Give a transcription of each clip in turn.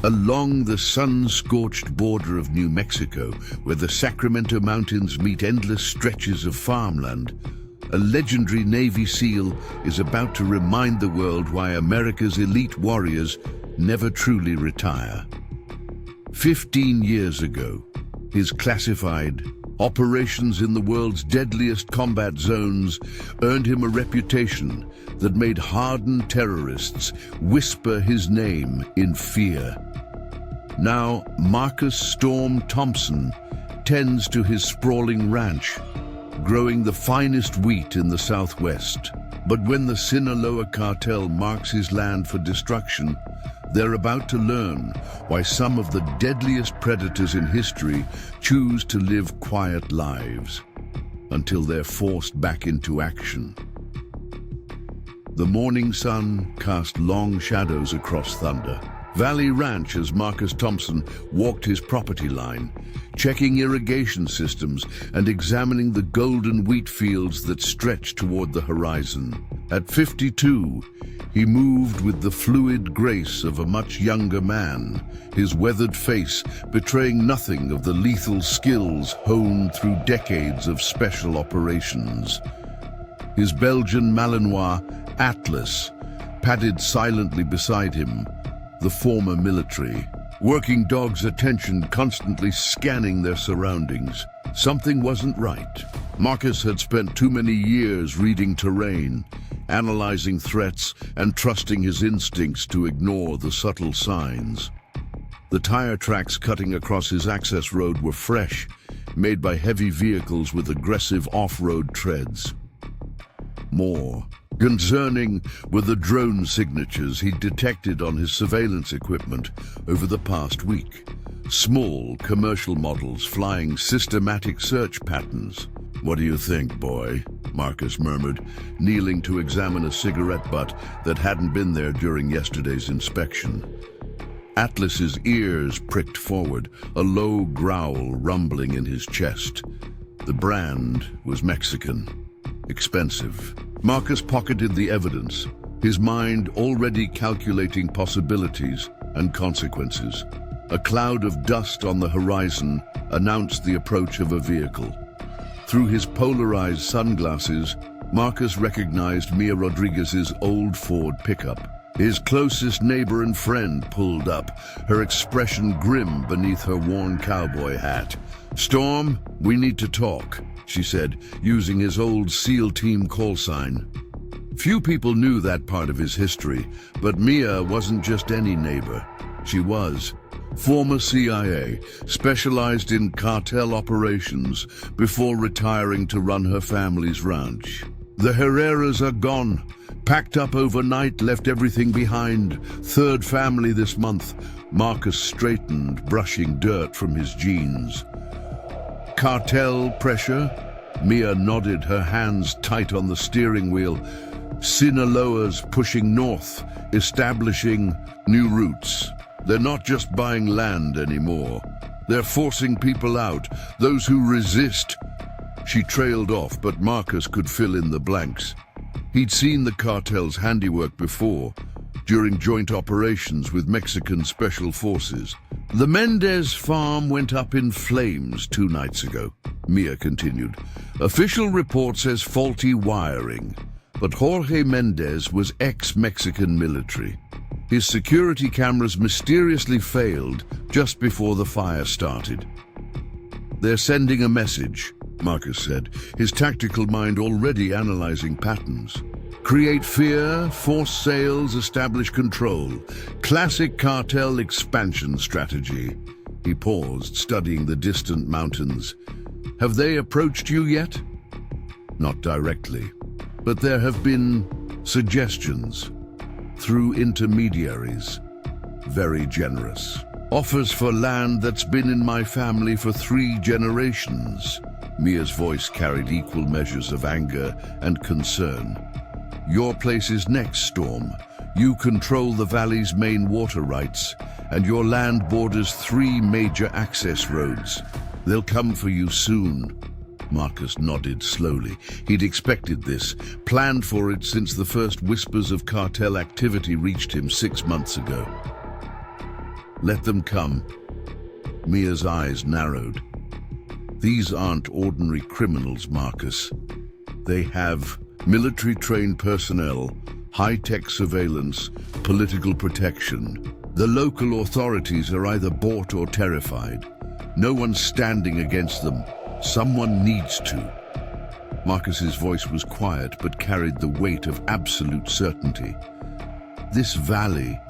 Along the sun-scorched border of New Mexico, where the Sacramento Mountains meet endless stretches of farmland, a legendary Navy SEAL is about to remind the world why America's elite warriors never truly retire. 15 years ago, his classified operations in the world's deadliest combat zones earned him a reputation that made hardened terrorists whisper his name in fear. Now, Marcus "Storm" Thompson tends to his sprawling ranch, growing the finest wheat in the Southwest. But when the Sinaloa Cartel marks his land for destruction, they're about to learn why some of the deadliest predators in history choose to live quiet lives until they're forced back into action. The morning sun cast long shadows across Thunder Valley Ranch as Marcus Thompson walked his property line, checking irrigation systems and examining the golden wheat fields that stretched toward the horizon. At 52, he moved with the fluid grace of a much younger man, his weathered face betraying nothing of the lethal skills honed through decades of special operations. His Belgian Malinois, Atlas, padded silently beside him, the former military, working dog's attention constantly scanning their surroundings. Something wasn't right. Marcus had spent too many years reading terrain, analyzing threats, and trusting his instincts to ignore the subtle signs. The tire tracks cutting across his access road were fresh, made by heavy vehicles with aggressive off-road treads. More concerning were the drone signatures he'd detected on his surveillance equipment over the past week. Small commercial models flying systematic search patterns. "What do you think, boy?" Marcus murmured, kneeling to examine a cigarette butt that hadn't been there during yesterday's inspection. Atlas's ears pricked forward, a low growl rumbling in his chest. The brand was Mexican. Expensive. Marcus pocketed the evidence, his mind already calculating possibilities and consequences. A cloud of dust on the horizon announced the approach of a vehicle. Through his polarized sunglasses, Marcus recognized Mia Rodriguez's old Ford pickup. His closest neighbor and friend pulled up, her expression grim beneath her worn cowboy hat. "Storm, we need to talk," she said, using his old SEAL team call sign. Few people knew that part of his history, but Mia wasn't just any neighbor. She was former CIA, specialized in cartel operations before retiring to run her family's ranch. "The Herreras are gone. Packed up overnight, left everything behind. Third family this month." Marcus straightened, brushing dirt from his jeans. "Cartel pressure?" Mia nodded, her hands tight on the steering wheel. "Sinaloa's pushing north, establishing new routes. They're not just buying land anymore. They're forcing people out, those who resist." She trailed off, but Marcus could fill in the blanks. He'd seen the cartel's handiwork before, during joint operations with Mexican special forces. "The Mendez farm went up in flames 2 nights ago," Mia continued. "Official report says faulty wiring, but Jorge Mendez was ex-Mexican military. His security cameras mysteriously failed just before the fire started." "They're sending a message," Marcus said, his tactical mind already analyzing patterns. "Create fear, force sales, establish control. Classic cartel expansion strategy." He paused, studying the distant mountains. "Have they approached you yet?" "Not directly, but there have been suggestions through intermediaries. Very generous. Offers for land that's been in my family for 3 generations. Mia's voice carried equal measures of anger and concern. "Your place is next, Storm. You control the valley's main water rights, and your land borders 3 major access roads. They'll come for you soon." Marcus nodded slowly. He'd expected this, planned for it since the first whispers of cartel activity reached him 6 months ago. Let them come. Mia's eyes narrowed. These aren't ordinary criminals, Marcus. They have military-trained personnel, high-tech surveillance, political protection. The local authorities are either bought or terrified. No one's standing against them. Someone needs to. Marcus's voice was quiet but carried the weight of absolute certainty. This valley,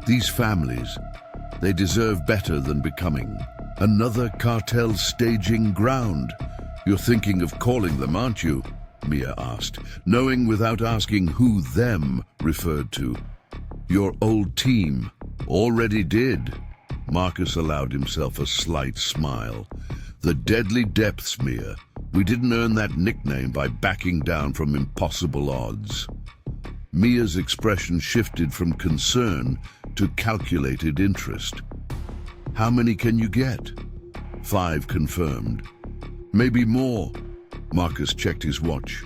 these families, they deserve better than becoming another cartel staging ground. You're thinking of calling them, aren't you? Mia asked, knowing without asking who them referred to. Your old team already did. Marcus allowed himself a slight smile. The deadly depths, Mia. We didn't earn that nickname by backing down from impossible odds. Mia's expression shifted from concern to calculated interest. How many can you get? 5 confirmed. Maybe more. Marcus checked his watch.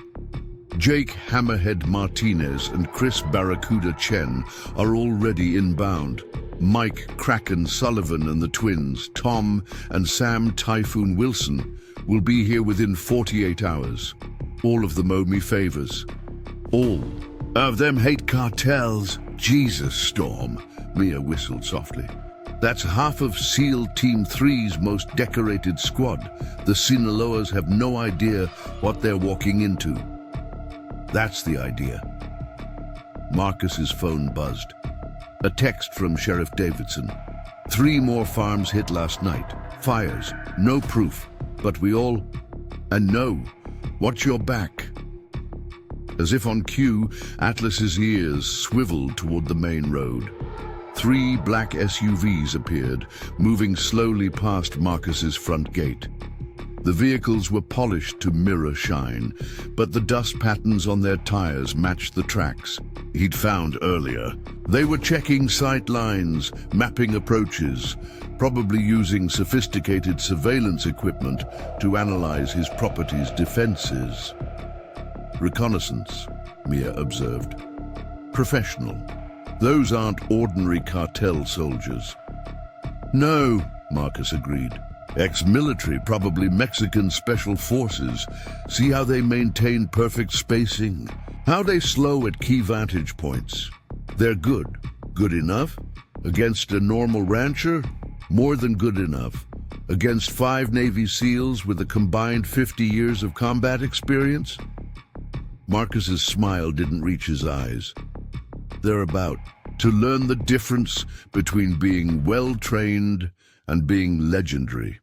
Jake Hammerhead Martinez and Chris Barracuda Chen are already inbound. Mike Kraken Sullivan and the twins, Tom and Sam Typhoon Wilson, will be here within 48 hours. All of them owe me favors. All of them hate cartels. Jesus, Storm, Mia whistled softly. That's half of SEAL Team 3's most decorated squad. The Sinaloas have no idea what they're walking into. That's the idea. Marcus's phone buzzed. A text from Sheriff Davidson. 3 more farms hit last night. Fires. No proof. But we all... And no. Watch your back. As if on cue, Atlas's ears swiveled toward the main road. 3 black SUVs appeared, moving slowly past Marcus's front gate. The vehicles were polished to mirror shine, but the dust patterns on their tires matched the tracks he'd found earlier. They were checking sight lines, mapping approaches, probably using sophisticated surveillance equipment to analyze his property's defenses. Reconnaissance, Mia observed. Professional. Those aren't ordinary cartel soldiers. No, Marcus agreed. Ex-military, probably Mexican special forces. See how they maintain perfect spacing? How they slow at key vantage points? They're good. Good enough? Against a normal rancher? More than good enough. Against 5 Navy SEALs with a combined 50 years of combat experience? Marcus's smile didn't reach his eyes. They're about to learn the difference between being well-trained and being legendary.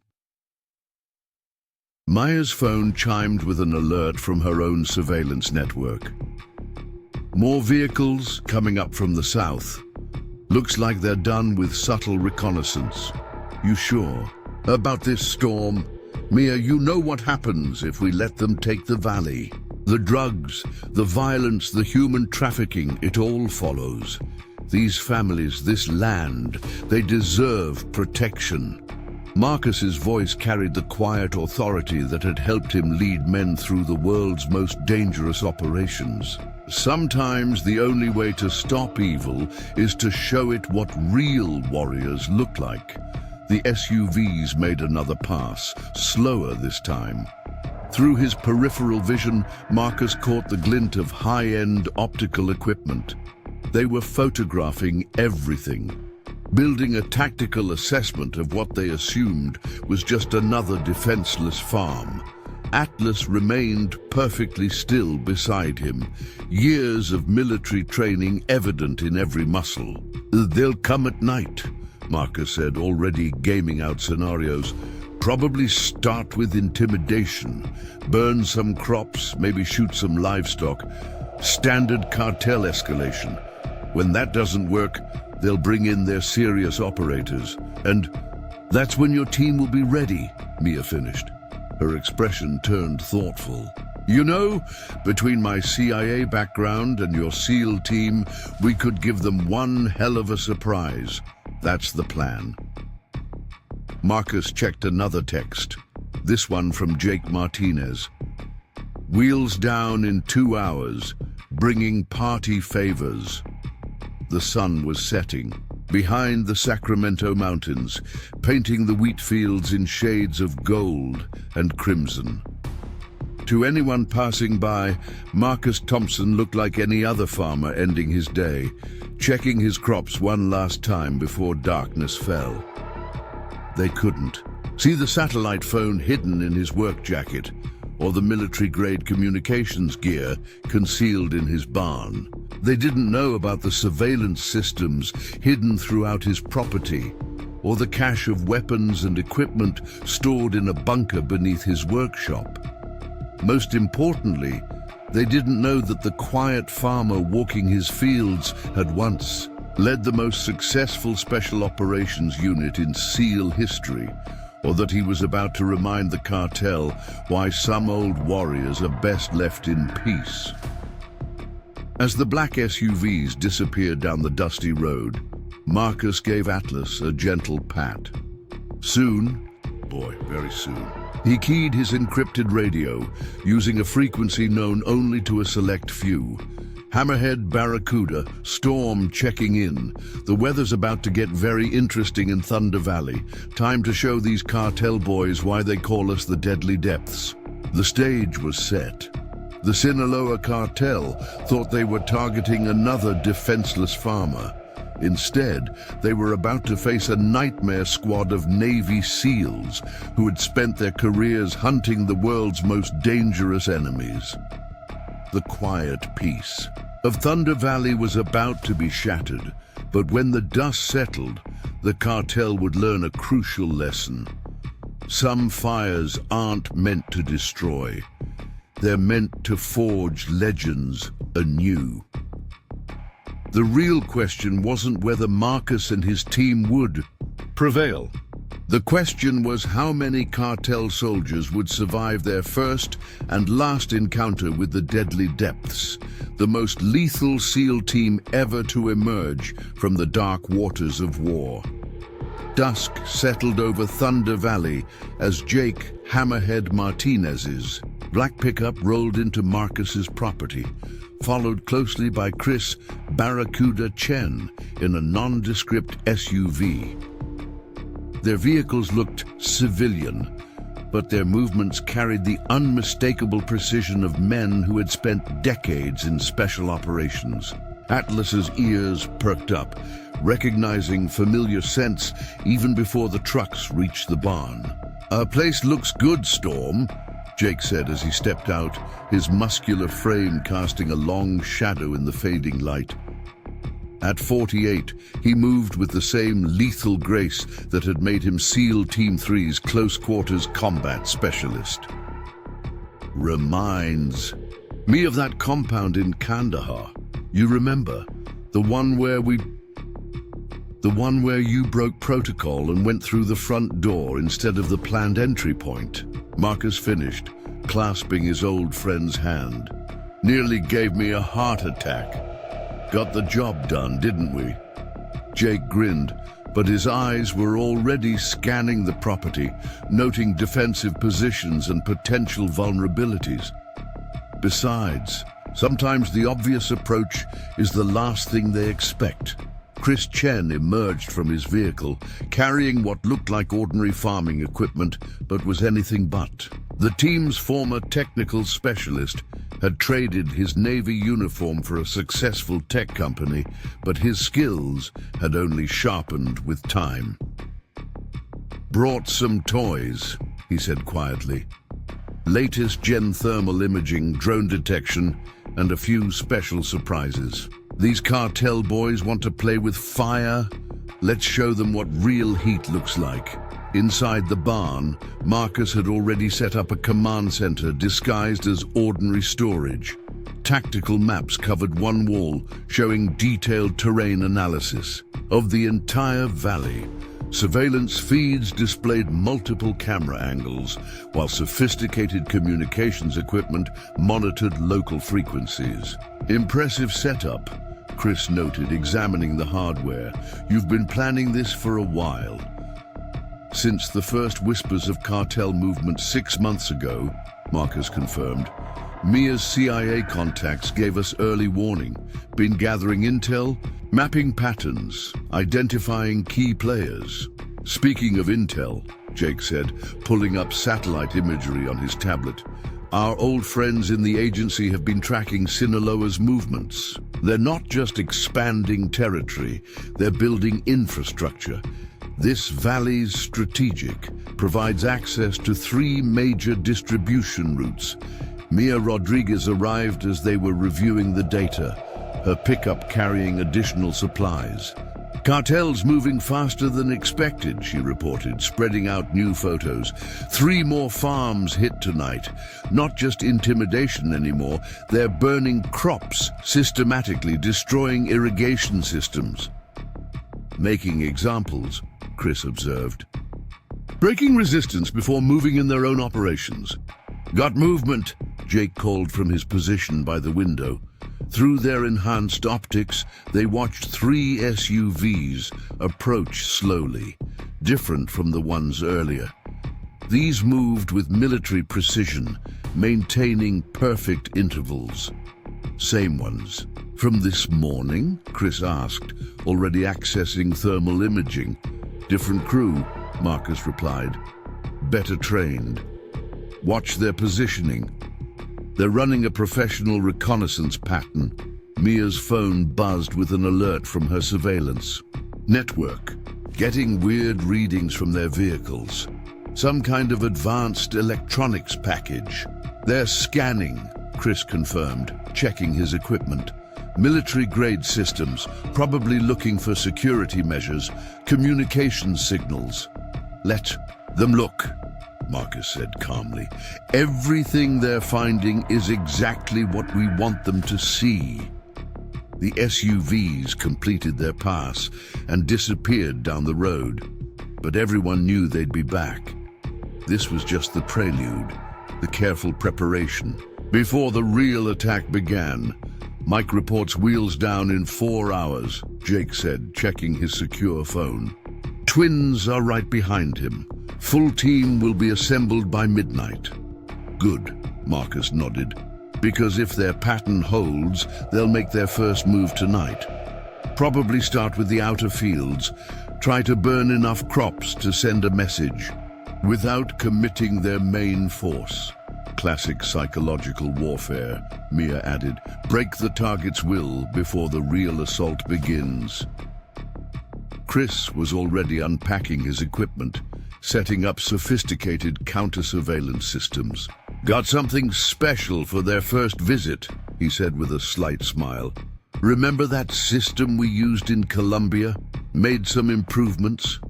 Maya's phone chimed with an alert from her own surveillance network. More vehicles coming up from the south. Looks like they're done with subtle reconnaissance. You sure about this, Storm? Mia, you know what happens if we let them take the valley. The drugs, the violence, the human trafficking, it all follows. These families, this land, they deserve protection. Marcus's voice carried the quiet authority that had helped him lead men through the world's most dangerous operations. Sometimes the only way to stop evil is to show it what real warriors look like. The SUVs made another pass, slower this time. Through his peripheral vision, Marcus caught the glint of high-end optical equipment. They were photographing everything, building a tactical assessment of what they assumed was just another defenseless farm. Atlas remained perfectly still beside him, years of military training evident in every muscle. They'll come at night, Marcus said, already gaming out scenarios. Probably start with intimidation, burn some crops, maybe shoot some livestock. Standard cartel escalation. When that doesn't work, they'll bring in their serious operators. And that's when your team will be ready, Mia finished. Her expression turned thoughtful. You know, between my CIA background and your SEAL team, we could give them one hell of a surprise. That's the plan. Marcus checked another text, this one from Jake Martinez. Wheels down in 2 hours, bringing party favors. The sun was setting. behind the Sacramento mountains, painting the wheat fields in shades of gold and crimson. To anyone passing by, Marcus Thompson looked like any other farmer ending his day, checking his crops one last time before darkness fell. They couldn't see the satellite phone hidden in his work jacket, or the military-grade communications gear concealed in his barn. They didn't know about the surveillance systems hidden throughout his property, or the cache of weapons and equipment stored in a bunker beneath his workshop. Most importantly, they didn't know that the quiet farmer walking his fields had once led the most successful special operations unit in SEAL history, or that he was about to remind the cartel why some old warriors are best left in peace. As the black SUVs disappeared down the dusty road, Marcus gave Atlas a gentle pat. Soon, boy, very soon, he keyed his encrypted radio, using a frequency known only to a select few. Hammerhead, Barracuda, Storm checking in. The weather's about to get very interesting in Thunder Valley. Time to show these cartel boys why they call us the Deadly Depths. The stage was set. The Sinaloa Cartel thought they were targeting another defenseless farmer. Instead, they were about to face a nightmare squad of Navy SEALs who had spent their careers hunting the world's most dangerous enemies. The quiet peace of Thunder Valley was about to be shattered, but when the dust settled, the cartel would learn a crucial lesson. Some fires aren't meant to destroy. They're meant to forge legends anew. The real question wasn't whether Marcus and his team would prevail. The question was how many cartel soldiers would survive their first and last encounter with the Deadly Depths, the most lethal SEAL team ever to emerge from the dark waters of war. Dusk settled over Thunder Valley as Jake Hammerhead Martinez's black pickup rolled into Marcus's property, followed closely by Chris Barracuda Chen in a nondescript SUV. Their vehicles looked civilian, but their movements carried the unmistakable precision of men who had spent decades in special operations. Atlas's ears perked up, recognizing familiar scents even before the trucks reached the barn. "Our place looks good, Storm," Jake said as he stepped out, his muscular frame casting a long shadow in the fading light. At 48, he moved with the same lethal grace that had made him SEAL Team 3's close-quarters combat specialist. "Reminds me of that compound in Kandahar. You remember? The one where you broke protocol and went through the front door instead of the planned entry point." Marcus finished, clasping his old friend's hand. "Nearly gave me a heart attack. Got the job done, didn't we?" Jake grinned, but his eyes were already scanning the property, noting defensive positions and potential vulnerabilities. Besides, sometimes the obvious approach is the last thing they expect. Chris Chen emerged from his vehicle, carrying what looked like ordinary farming equipment, but was anything but. The team's former technical specialist had traded his Navy uniform for a successful tech company, but his skills had only sharpened with time. "Brought some toys," he said quietly. "Latest gen thermal imaging, drone detection, and a few special surprises. These cartel boys want to play with fire? Let's show them what real heat looks like." Inside the barn, Marcus had already set up a command center disguised as ordinary storage. Tactical maps covered one wall, showing detailed terrain analysis of the entire valley. Surveillance feeds displayed multiple camera angles, while sophisticated communications equipment monitored local frequencies. "Impressive setup," Chris noted, examining the hardware. "You've been planning this for a while." "Since the first whispers of cartel movement 6 months ago," Marcus confirmed. Mia's CIA contacts gave us early warning. Been gathering intel, mapping patterns, identifying key players. Speaking of intel, Jake said, pulling up satellite imagery on his tablet. Our old friends in the agency have been tracking Sinaloa's movements. They're not just expanding territory, they're building infrastructure. This valley's strategic, provides access to 3 major distribution routes. Mia Rodriguez arrived as they were reviewing the data, her pickup carrying additional supplies. Cartel's moving faster than expected, she reported, spreading out new photos. 3 more farms hit tonight. Not just intimidation anymore, they're burning crops, systematically destroying irrigation systems. Making examples, Chris observed. Breaking resistance before moving in their own operations. Got movement, Jake called from his position by the window. Through their enhanced optics, they watched 3 SUVs approach slowly, different from the ones earlier. These moved with military precision, maintaining perfect intervals. Same ones. From this morning? Chris asked, already accessing thermal imaging. Different crew, Marcus replied. Better trained. Watch their positioning. They're running a professional reconnaissance pattern. Mia's phone buzzed with an alert from her surveillance. Network. Getting weird readings from their vehicles. Some kind of advanced electronics package. They're scanning, Chris confirmed, checking his equipment. Military-grade systems, probably looking for security measures, communication signals. Let them look, Marcus said calmly. Everything they're finding is exactly what we want them to see. The SUVs completed their pass and disappeared down the road, but everyone knew they'd be back. This was just the prelude, the careful preparation. Before the real attack began, Mike reports wheels down in 4 hours, Jake said, checking his secure phone. Twins are right behind him. Full team will be assembled by midnight. Good, Marcus nodded, because if their pattern holds, they'll make their first move tonight. Probably start with the outer fields, try to burn enough crops to send a message, without committing their main force. Classic psychological warfare, Mia added. Break the target's will before the real assault begins. Chris was already unpacking his equipment, setting up sophisticated counter-surveillance systems. Got something special for their first visit, he said with a slight smile. Remember that system we used in Colombia? Made some improvements?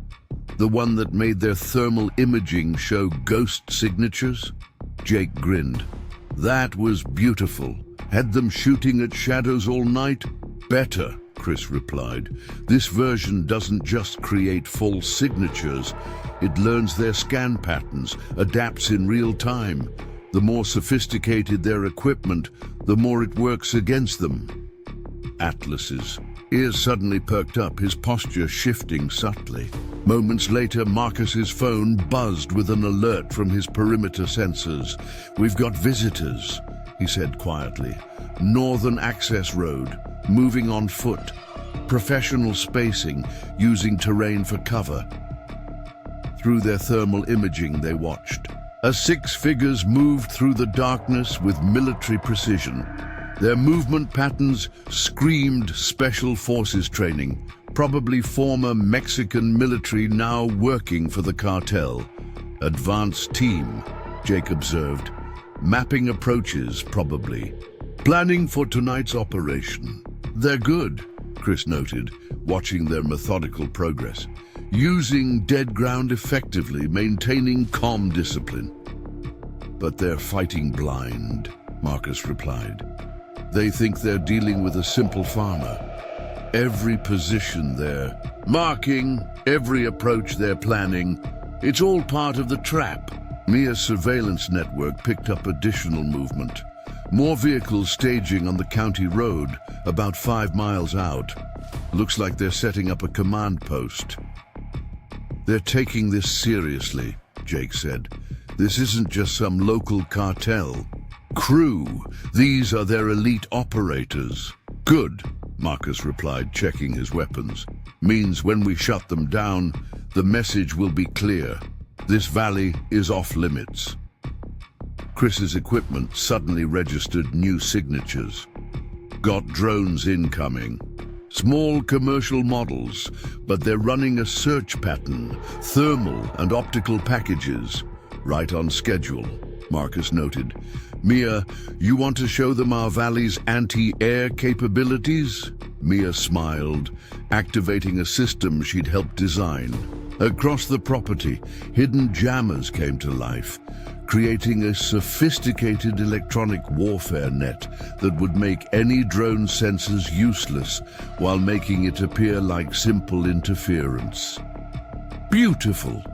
The one that made their thermal imaging show ghost signatures? Jake grinned. That was beautiful. Had them shooting at shadows all night? Better, Chris replied. This version doesn't just create false signatures. It learns their scan patterns, adapts in real time. The more sophisticated their equipment, the more it works against them. Atlas's ears suddenly perked up, his posture shifting subtly. Moments later, Marcus's phone buzzed with an alert from his perimeter sensors. We've got visitors, he said quietly. Northern access road, moving on foot. Professional spacing, using terrain for cover. Through their thermal imaging, they watched. As 6 figures moved through the darkness with military precision. Their movement patterns screamed special forces training, probably former Mexican military now working for the cartel. Advanced team, Jake observed. Mapping approaches, probably. Planning for tonight's operation. They're good, Chris noted, watching their methodical progress. Using dead ground effectively, maintaining calm discipline. But they're fighting blind, Marcus replied. They think they're dealing with a simple farmer. Every position they're marking, every approach they're planning, it's all part of the trap. Mia's surveillance network picked up additional movement. More vehicles staging on the county road, about 5 miles out. Looks like they're setting up a command post. They're taking this seriously, Jake said. This isn't just some local cartel. Crew, these are their elite operators. Good, Marcus replied, checking his weapons. Means when we shut them down, the message will be clear. This valley is off limits. Chris's equipment suddenly registered new signatures. Got drones incoming. Small commercial models, but they're running a search pattern, thermal and optical packages. Right on schedule, Marcus noted. Mia, you want to show them our valley's anti-air capabilities? Mia smiled, activating a system she'd helped design. Across the property, hidden jammers came to life, creating a sophisticated electronic warfare net that would make any drone sensors useless while making it appear like simple interference. Beautiful,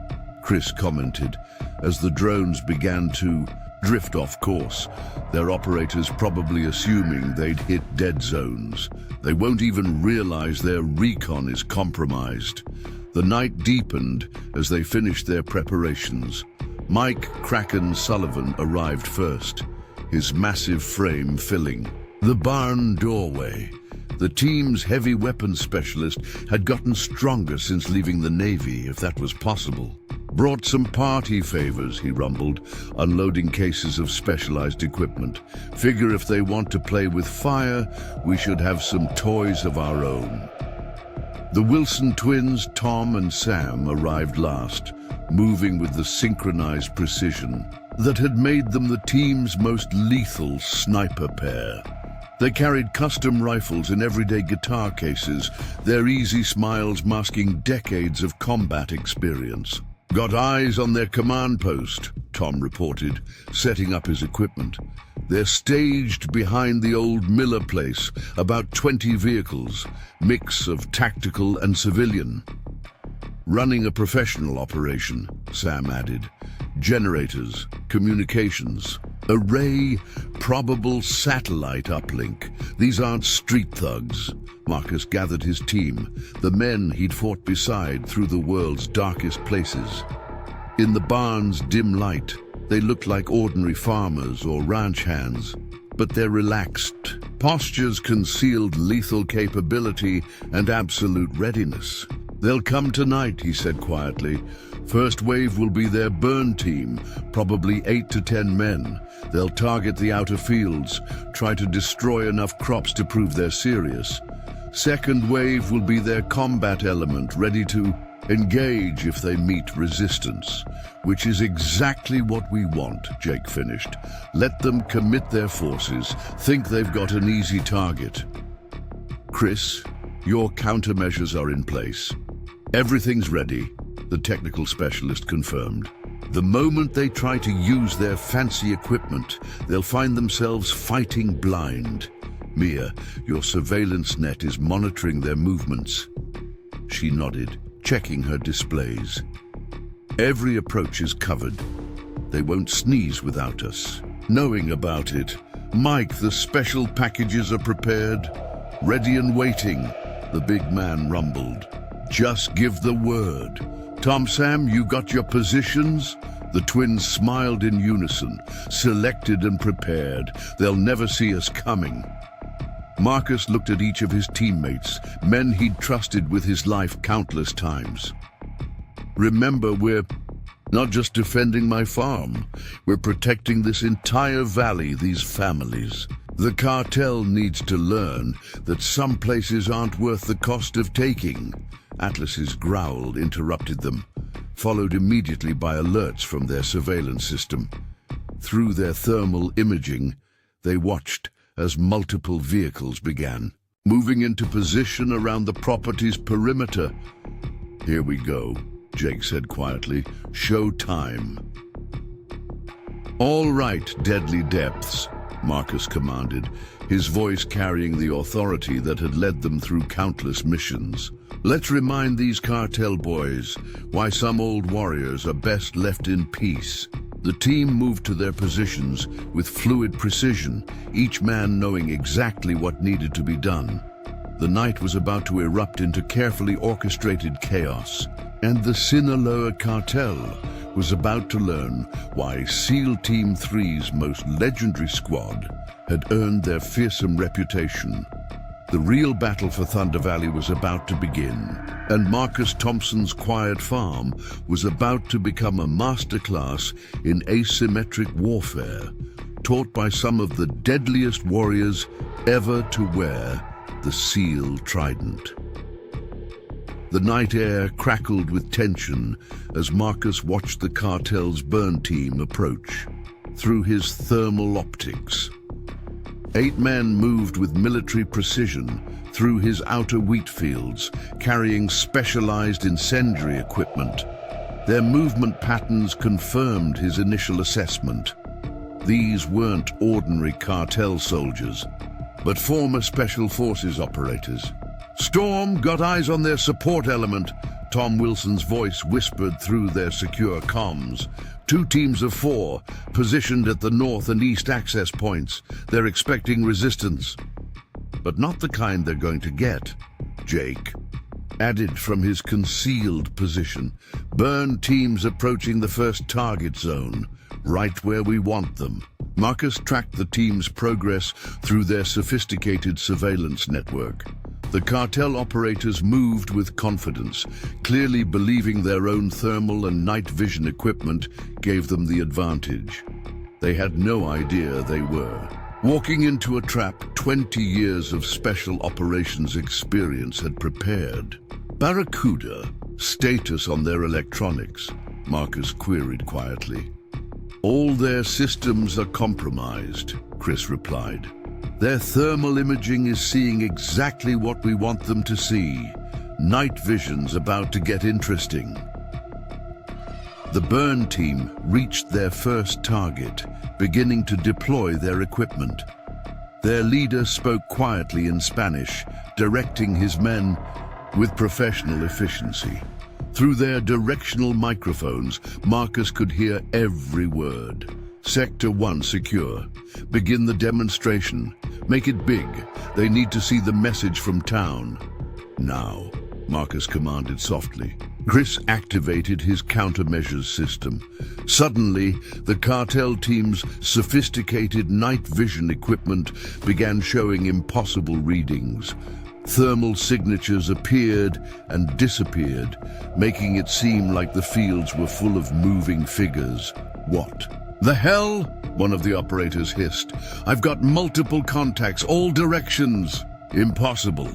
Chris commented as the drones began to drift off course, their operators probably assuming they'd hit dead zones. They won't even realize their recon is compromised. The night deepened as they finished their preparations. Mike "Kraken" Sullivan arrived first, his massive frame filling the barn doorway. The team's heavy weapons specialist had gotten stronger since leaving the Navy, if that was possible. Brought some party favors, he rumbled, unloading cases of specialized equipment. Figure if they want to play with fire, we should have some toys of our own. The Wilson twins, Tom and Sam, arrived last, moving with the synchronized precision that had made them the team's most lethal sniper pair. They carried custom rifles in everyday guitar cases, their easy smiles masking decades of combat experience. Got eyes on their command post, Tom reported, setting up his equipment. They're staged behind the old Miller place, about 20 vehicles, mix of tactical and civilian. Running a professional operation, Sam added. Generators, communications, array, probable satellite uplink. These aren't street thugs. Marcus gathered his team, the men he'd fought beside through the world's darkest places. In the barn's dim light, they looked like ordinary farmers or ranch hands, but their relaxed postures concealed lethal capability and absolute readiness. They'll come tonight, he said quietly. First wave will be their burn team, probably 8 to 10 men. They'll target the outer fields, try to destroy enough crops to prove they're serious. Second wave will be their combat element, ready to engage if they meet resistance, which is exactly what we want, Jake finished. Let them commit their forces, think they've got an easy target. Chris, your countermeasures are in place. Everything's ready, the technical specialist confirmed. The moment they try to use their fancy equipment, they'll find themselves fighting blind. Mia, your surveillance net is monitoring their movements. She nodded, checking her displays. Every approach is covered. They won't sneeze without us. Knowing about it, Mike, the special packages are prepared. Ready and waiting, the big man rumbled. Just give the word. Tom, Sam, you got your positions? The twins smiled in unison, selected and prepared. They'll never see us coming. Marcus looked at each of his teammates, men he'd trusted with his life countless times. Remember, we're not just defending my farm. We're protecting this entire valley, these families. The cartel needs to learn that some places aren't worth the cost of taking. Atlas's growl interrupted them, followed immediately by alerts from their surveillance system. Through their thermal imaging, they watched as multiple vehicles began, moving into position around the property's perimeter. Here we go, Jake said quietly. Show time. All right, deadly depths, Marcus commanded, his voice carrying the authority that had led them through countless missions. Let's remind these cartel boys why some old warriors are best left in peace. The team moved to their positions with fluid precision, each man knowing exactly what needed to be done. The night was about to erupt into carefully orchestrated chaos, and the Sinaloa Cartel was about to learn why SEAL Team 3's most legendary squad had earned their fearsome reputation. The real battle for Thunder Valley was about to begin, and Marcus Thompson's quiet farm was about to become a masterclass in asymmetric warfare, taught by some of the deadliest warriors ever to wear the SEAL Trident. The night air crackled with tension as Marcus watched the cartel's burn team approach through his thermal optics. 8 men moved with military precision through his outer wheat fields, carrying specialized incendiary equipment. Their movement patterns confirmed his initial assessment. These weren't ordinary cartel soldiers, but former Special Forces operators. "Storm got eyes on their support element," Tom Wilson's voice whispered through their secure comms. 2 teams of 4, positioned at the north and east access points. They're expecting resistance. But not the kind they're going to get. Jake added from his concealed position. "Burn teams approaching the first target zone, right where we want them." Marcus tracked the team's progress through their sophisticated surveillance network. The cartel operators moved with confidence, clearly believing their own thermal and night vision equipment gave them the advantage. They had no idea they were walking into a trap 20 years of special operations experience had prepared. "Barracuda, status on their electronics?" Marcus queried quietly. "All their systems are compromised," Chris replied. "Their thermal imaging is seeing exactly what we want them to see. Night vision's about to get interesting." The burn team reached their first target, beginning to deploy their equipment. Their leader spoke quietly in Spanish, directing his men with professional efficiency. Through their directional microphones, Marcus could hear every word. "Sector 1 secure. Begin the demonstration. Make it big. They need to see the message from town." "Now," Marcus commanded softly. Chris activated his countermeasures system. Suddenly, the cartel team's sophisticated night vision equipment began showing impossible readings. Thermal signatures appeared and disappeared, making it seem like the fields were full of moving figures. "What the hell?" one of the operators hissed. "I've got multiple contacts, all directions." "Impossible,"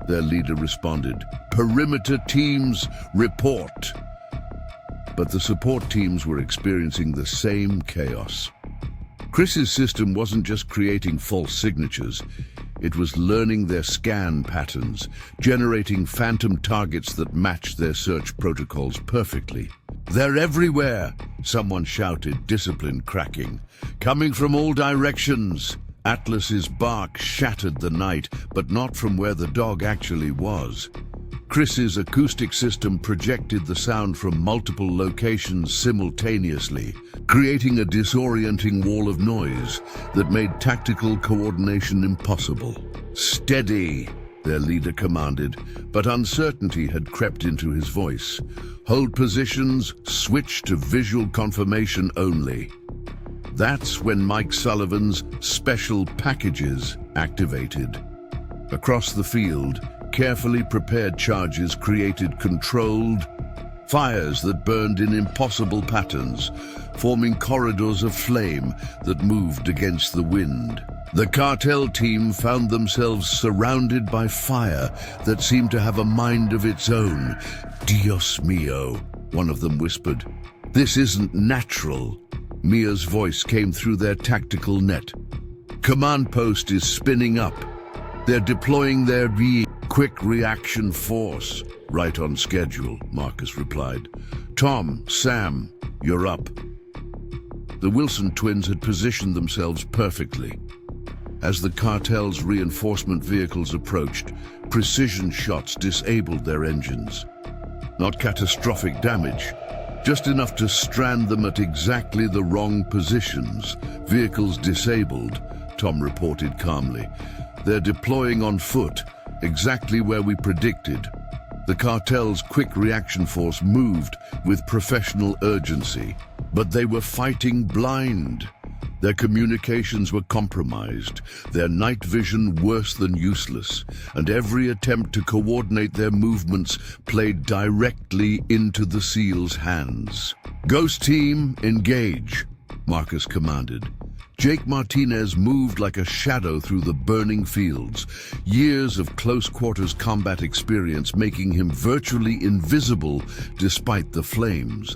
their leader responded. "Perimeter teams, report." But the support teams were experiencing the same chaos. Chris's system wasn't just creating false signatures. It was learning their scan patterns, generating phantom targets that matched their search protocols perfectly. "They're everywhere," someone shouted, discipline cracking. "Coming from all directions." Atlas's bark shattered the night, but not from where the dog actually was. Chris's acoustic system projected the sound from multiple locations simultaneously, creating a disorienting wall of noise that made tactical coordination impossible. "Steady," their leader commanded, but uncertainty had crept into his voice. "Hold positions, switch to visual confirmation only." That's when Mike Sullivan's special packages activated. Across the field, carefully prepared charges created controlled fires that burned in impossible patterns, forming corridors of flame that moved against the wind. The cartel team found themselves surrounded by fire that seemed to have a mind of its own. "Dios mío," one of them whispered. "This isn't natural." Mia's voice came through their tactical net. "Command post is spinning up. They're deploying their quick reaction force." "Right on schedule," Marcus replied. "Tom, Sam, you're up." The Wilson twins had positioned themselves perfectly. As the cartel's reinforcement vehicles approached, precision shots disabled their engines. Not catastrophic damage, just enough to strand them at exactly the wrong positions. "Vehicles disabled," Tom reported calmly. "They're deploying on foot, exactly where we predicted." The cartel's quick reaction force moved with professional urgency, but they were fighting blind. Their communications were compromised, their night vision worse than useless, and every attempt to coordinate their movements played directly into the SEALs' hands. "Ghost Team, engage," Marcus commanded. Jake Martinez moved like a shadow through the burning fields, years of close-quarters combat experience making him virtually invisible despite the flames.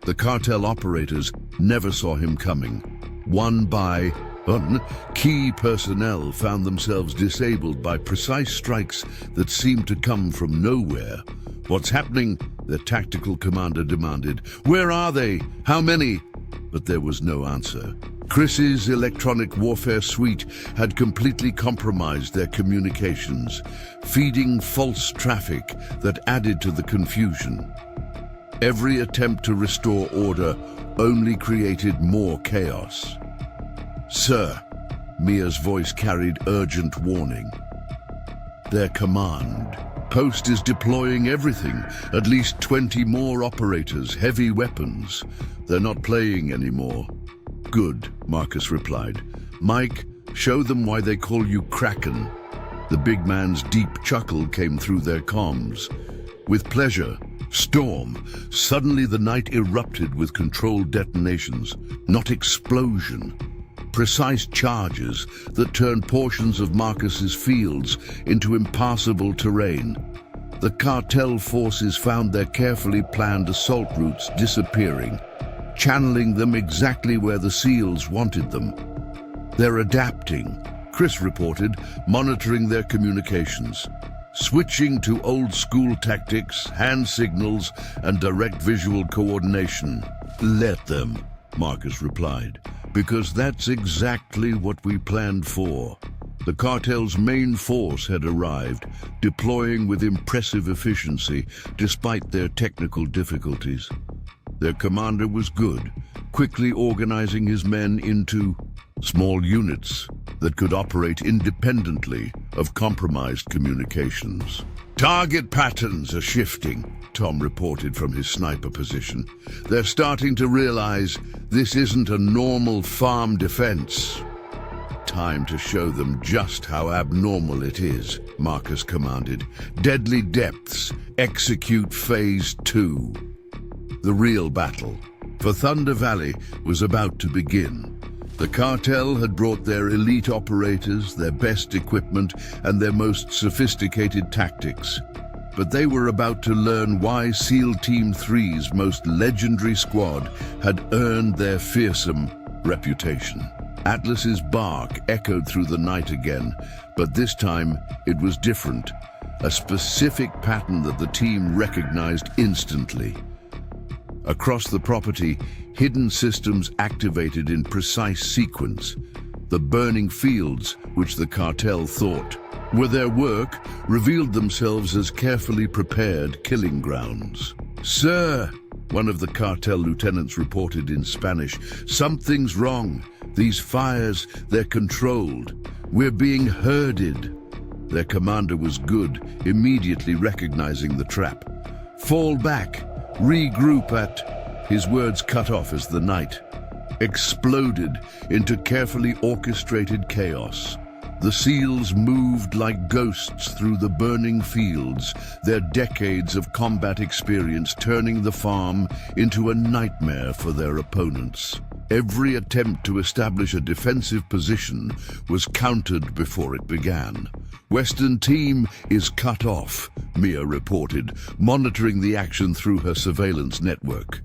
The cartel operators never saw him coming. One by one, key personnel found themselves disabled by precise strikes that seemed to come from nowhere. "What's happening?" their tactical commander demanded. "Where are they? How many?" But there was no answer. Chris's electronic warfare suite had completely compromised their communications, feeding false traffic that added to the confusion. Every attempt to restore order only created more chaos. "Sir," Mia's voice carried urgent warning. "Their command post is deploying everything, at least 20 more operators, heavy weapons. They're not playing anymore." "Good," Marcus replied. "Mike, show them why they call you Kraken." The big man's deep chuckle came through their comms. "With pleasure." Storm. Suddenly the night erupted with controlled detonations, not explosion. Precise charges that turned portions of Marcus's fields into impassable terrain. The cartel forces found their carefully planned assault routes disappearing, channeling them exactly where the SEALs wanted them. "They're adapting," Chris reported, monitoring their communications. "Switching to old-school tactics, hand signals, and direct visual coordination." "Let them," Marcus replied, "because that's exactly what we planned for." The cartel's main force had arrived, deploying with impressive efficiency despite their technical difficulties. Their commander was good, quickly organizing his men into small units that could operate independently of compromised communications. "Target patterns are shifting," Tom reported from his sniper position. "They're starting to realize this isn't a normal farm defense." "Time to show them just how abnormal it is," Marcus commanded. "Deadly depths, execute phase 2. The real battle for Thunder Valley was about to begin. The cartel had brought their elite operators, their best equipment, and their most sophisticated tactics. But they were about to learn why SEAL Team 3's most legendary squad had earned their fearsome reputation. Atlas's bark echoed through the night again, but this time it was different. A specific pattern that the team recognized instantly. Across the property, hidden systems activated in precise sequence. The burning fields, which the cartel thought were their work, revealed themselves as carefully prepared killing grounds. "Sir," one of the cartel lieutenants reported in Spanish, "something's wrong. These fires, they're controlled. We're being herded." Their commander was good, immediately recognizing the trap. "Fall back. Regroup at..." His words cut off as the night exploded into carefully orchestrated chaos. The SEALs moved like ghosts through the burning fields, their decades of combat experience turning the farm into a nightmare for their opponents. Every attempt to establish a defensive position was countered before it began. "Western Team is cut off," Mia reported, monitoring the action through her surveillance network.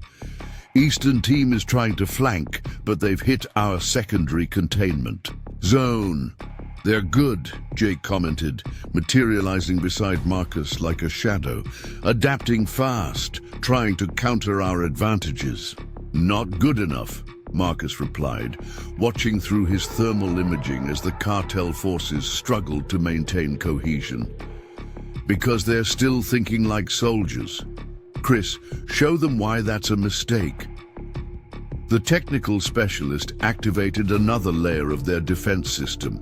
"Eastern Team is trying to flank, but they've hit our secondary containment zone." "They're good," Jake commented, materializing beside Marcus like a shadow, "adapting fast, trying to counter our advantages." "Not good enough," Marcus replied, watching through his thermal imaging as the cartel forces struggled to maintain cohesion. "Because they're still thinking like soldiers." "Chris, show them why that's a mistake." The technical specialist activated another layer of their defense system.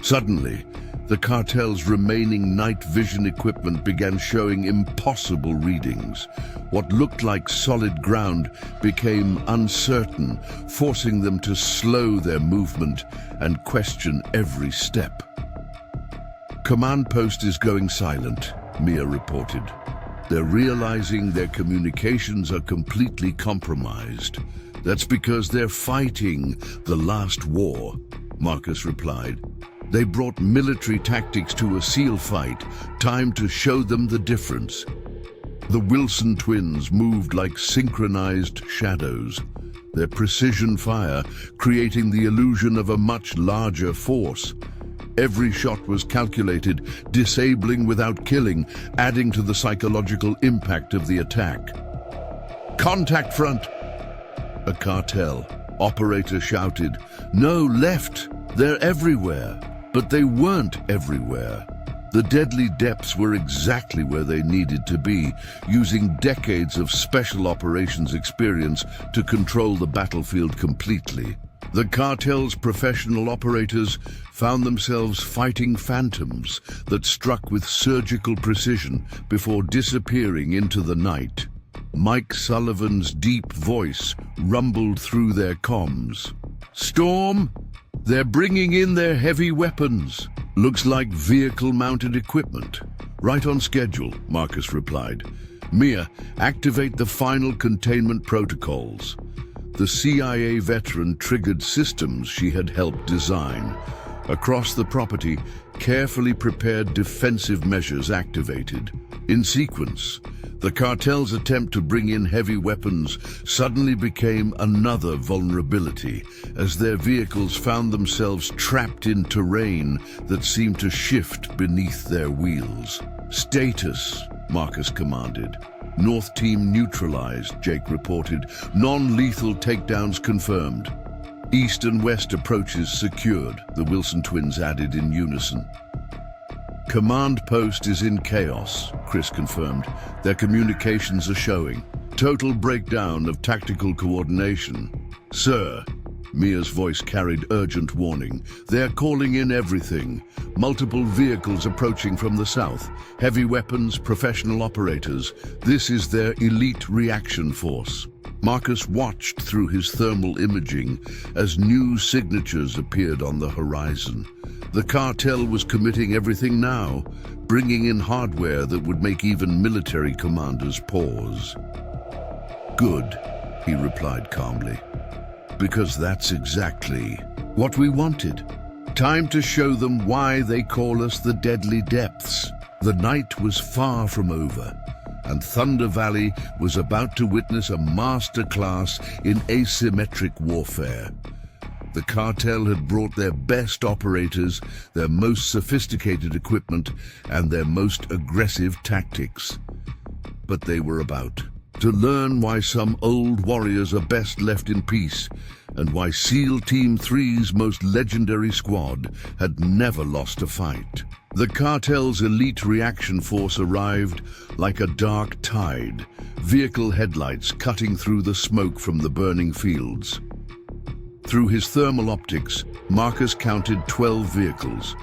Suddenly, the cartel's remaining night vision equipment began showing impossible readings. What looked like solid ground became uncertain, forcing them to slow their movement and question every step. "Command post is going silent," Mia reported. "They're realizing their communications are completely compromised. That's because they're fighting the last war," Marcus replied. "They brought military tactics to a SEAL fight. Time to show them the difference." The Wilson twins moved like synchronized shadows, their precision fire creating the illusion of a much larger force. Every shot was calculated, disabling without killing, adding to the psychological impact of the attack. "Contact front!" A cartel operator shouted. "No, left! They're everywhere!" But they weren't everywhere. The deadly depths were exactly where they needed to be, using decades of special operations experience to control the battlefield completely. The cartel's professional operators found themselves fighting phantoms that struck with surgical precision before disappearing into the night. Mike Sullivan's deep voice rumbled through their comms. "Storm, they're bringing in their heavy weapons. Looks like vehicle-mounted equipment." "Right on schedule," Marcus replied. "Mia, activate the final containment protocols." The CIA veteran triggered systems she had helped design. Across the property, carefully prepared defensive measures activated. In sequence, the cartel's attempt to bring in heavy weapons suddenly became another vulnerability, as their vehicles found themselves trapped in terrain that seemed to shift beneath their wheels. "Status," Marcus commanded. "North team neutralized," Jake reported. "Non-lethal takedowns confirmed." "East and west approaches secured," the Wilson twins added in unison. "Command post is in chaos," Chris confirmed. "Their communications are showing total breakdown of tactical coordination." "Sir," Mia's voice carried urgent warning, "they're calling in everything. Multiple vehicles approaching from the south. Heavy weapons, professional operators. This is their elite reaction force." Marcus watched through his thermal imaging as new signatures appeared on the horizon. The cartel was committing everything now, bringing in hardware that would make even military commanders pause. "Good," he replied calmly, "because that's exactly what we wanted. Time to show them why they call us the Deadly Depths." The night was far from over, and Thunder Valley was about to witness a masterclass in asymmetric warfare. The cartel had brought their best operators, their most sophisticated equipment, and their most aggressive tactics. But they were about to learn why some old warriors are best left in peace, and why SEAL Team 3's most legendary squad had never lost a fight. The cartel's elite reaction force arrived like a dark tide, vehicle headlights cutting through the smoke from the burning fields. Through his thermal optics, Marcus counted 12 vehicles,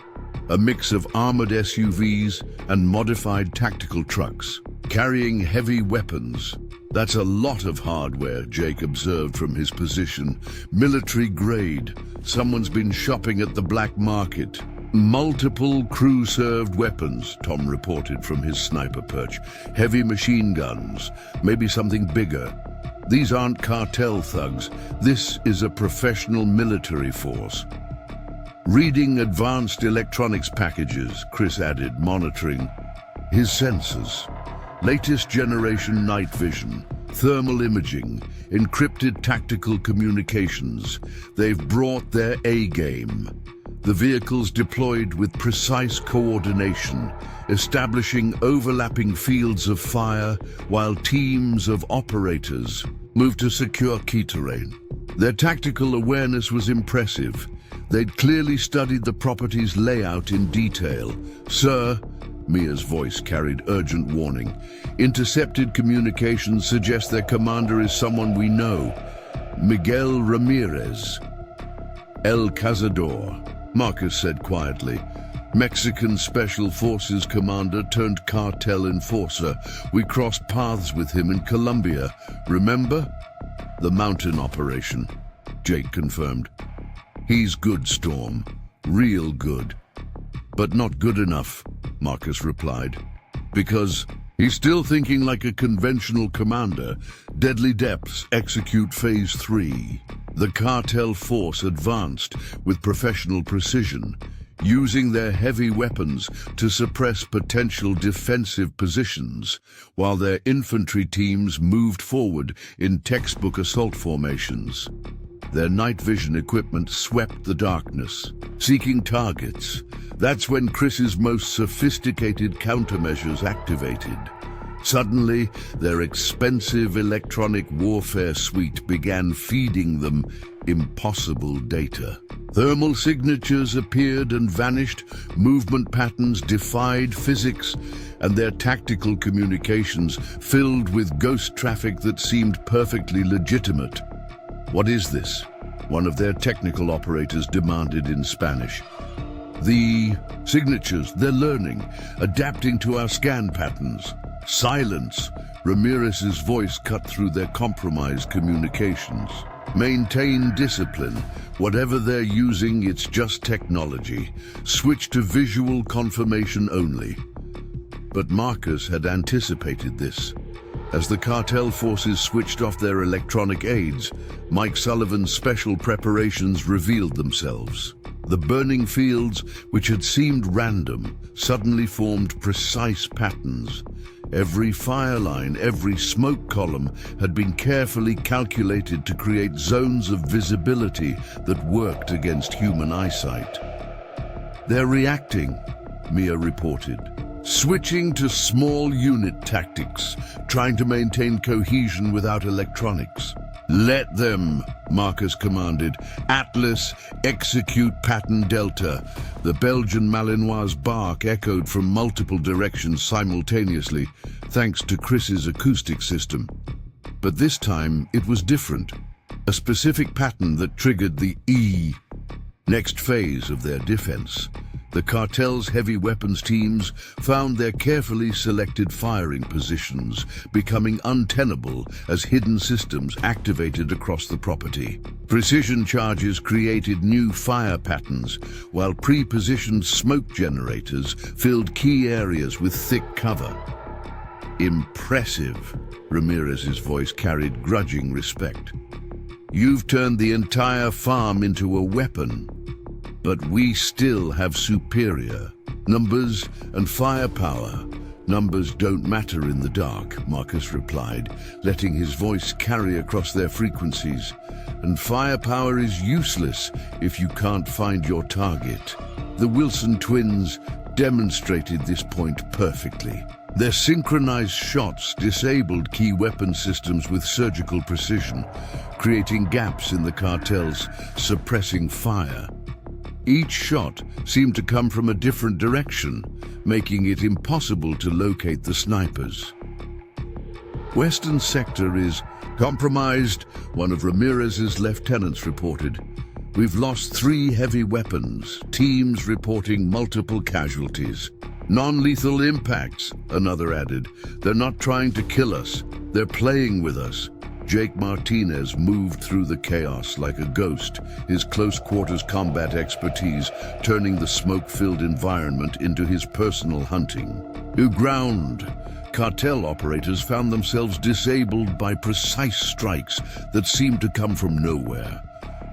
a mix of armored SUVs and modified tactical trucks, carrying heavy weapons. "That's a lot of hardware," Jake observed from his position. "Military grade. Someone's been shopping at the black market." "Multiple crew-served weapons," Tom reported from his sniper perch. "Heavy machine guns, maybe something bigger. These aren't cartel thugs. This is a professional military force." "Reading advanced electronics packages," Chris added, monitoring his sensors. "Latest generation night vision, thermal imaging, encrypted tactical communications. They've brought their A-game." The vehicles deployed with precise coordination, establishing overlapping fields of fire while teams of operators moved to secure key terrain. Their tactical awareness was impressive. They'd clearly studied the property's layout in detail. "Sir," Mia's voice carried urgent warning, "intercepted communications suggest their commander is someone we know. Miguel Ramirez." "El Cazador," Marcus said quietly. Mexican Special Forces commander turned cartel enforcer. We crossed paths with him in Colombia. Remember? The mountain operation, Jake confirmed. He's good, Storm. Real good. But not good enough, Marcus replied. Because he's still thinking like a conventional commander. Deadly Depths execute Phase 3. The cartel force advanced with professional precision, using their heavy weapons to suppress potential defensive positions, while their infantry teams moved forward in textbook assault formations. Their night vision equipment swept the darkness, seeking targets. That's when Chris's most sophisticated countermeasures activated. Suddenly, their expensive electronic warfare suite began feeding them impossible data. Thermal signatures appeared and vanished, movement patterns defied physics, and their tactical communications filled with ghost traffic that seemed perfectly legitimate. "What is this?" one of their technical operators demanded in Spanish. "The signatures, they're learning, adapting to our scan patterns." "Silence!" Ramirez's voice cut through their compromised communications. "Maintain discipline. Whatever they're using, it's just technology. Switch to visual confirmation only." But Marcus had anticipated this. As the cartel forces switched off their electronic aids, Mike Sullivan's special preparations revealed themselves. The burning fields, which had seemed random, suddenly formed precise patterns. Every fire line, every smoke column had been carefully calculated to create zones of visibility that worked against human eyesight. "They're reacting," Mia reported. "Switching to small unit tactics, trying to maintain cohesion without electronics." "Let them," Marcus commanded. "Atlas, execute pattern Delta." The Belgian Malinois' bark echoed from multiple directions simultaneously, thanks to Chris's acoustic system. But this time, it was different. A specific pattern that triggered the next phase of their defense. The cartel's heavy weapons teams found their carefully selected firing positions becoming untenable as hidden systems activated across the property. Precision charges created new fire patterns, while pre-positioned smoke generators filled key areas with thick cover. "Impressive," Ramirez's voice carried grudging respect. "You've turned the entire farm into a weapon. But we still have superior numbers and firepower." "Numbers don't matter in the dark," Marcus replied, letting his voice carry across their frequencies. "And firepower is useless if you can't find your target." The Wilson twins demonstrated this point perfectly. Their synchronized shots disabled key weapon systems with surgical precision, creating gaps in the cartel's suppressing fire. Each shot seemed to come from a different direction, making it impossible to locate the snipers. "Western sector is compromised," one of Ramirez's lieutenants reported. "We've lost 3 heavy weapons, teams reporting multiple casualties." "Non-lethal impacts," another added. "They're not trying to kill us, they're playing with us." Jake Martinez moved through the chaos like a ghost, his close-quarters combat expertise turning the smoke-filled environment into his personal hunting. Ground. Cartel operators found themselves disabled by precise strikes that seemed to come from nowhere.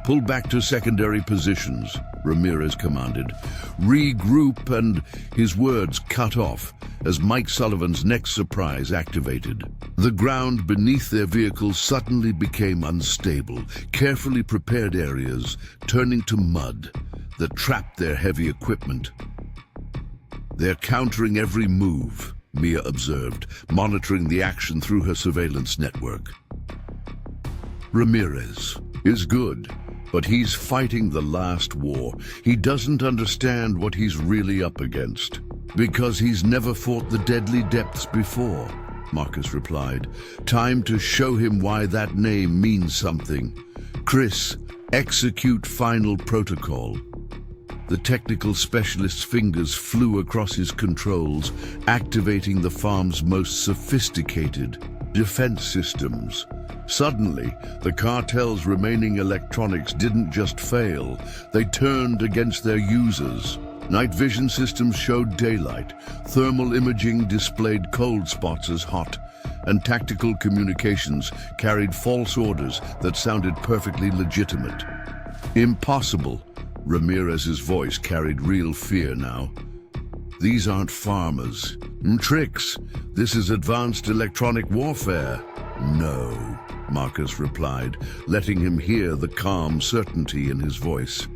"Pull back to secondary positions," Ramirez commanded. "Regroup," and his words cut off as Mike Sullivan's next surprise activated. The ground beneath their vehicles suddenly became unstable, carefully prepared areas turning to mud that trapped their heavy equipment. "They're countering every move," Mia observed, monitoring the action through her surveillance network. "Ramirez is good, but he's fighting the last war. He doesn't understand what he's really up against." "Because he's never fought the deadly depths before," Marcus replied. "Time to show him why that name means something. Chris, execute final protocol." The technical specialist's fingers flew across his controls, activating the farm's most sophisticated defense systems. Suddenly, the cartel's remaining electronics didn't just fail, they turned against their users. Night vision systems showed daylight, thermal imaging displayed cold spots as hot, and tactical communications carried false orders that sounded perfectly legitimate. Impossible. Ramirez's voice carried real fear now. These aren't farmers. Tricks. This is advanced electronic warfare. No, Marcus replied, letting him hear the calm certainty in his voice.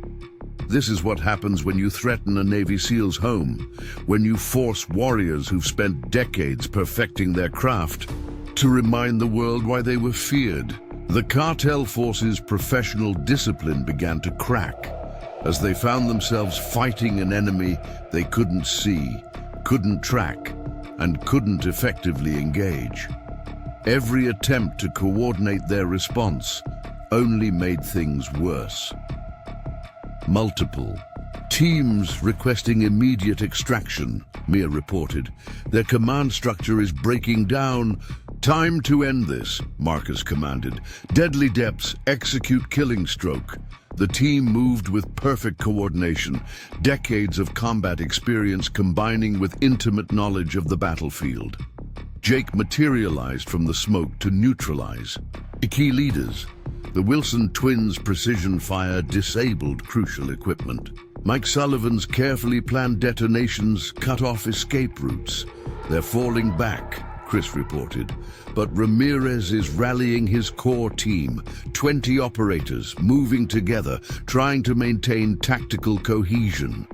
This is what happens when you threaten a Navy SEAL's home, when you force warriors who've spent decades perfecting their craft to remind the world why they were feared. The cartel forces' professional discipline began to crack as they found themselves fighting an enemy they couldn't see, couldn't track, and couldn't effectively engage. Every attempt to coordinate their response only made things worse. Multiple teams requesting immediate extraction, Mia reported. Their command structure is breaking down. Time to end this, Marcus commanded. Deadly depths, execute killing stroke. The team moved with perfect coordination, decades of combat experience combining with intimate knowledge of the battlefield. Jake materialized from the smoke to neutralize. The key leaders, the Wilson twins' precision fire disabled crucial equipment. Mike Sullivan's carefully planned detonations cut off escape routes. They're falling back, Chris reported. But Ramirez is rallying his core team, 20 operators moving together, trying to maintain tactical cohesion.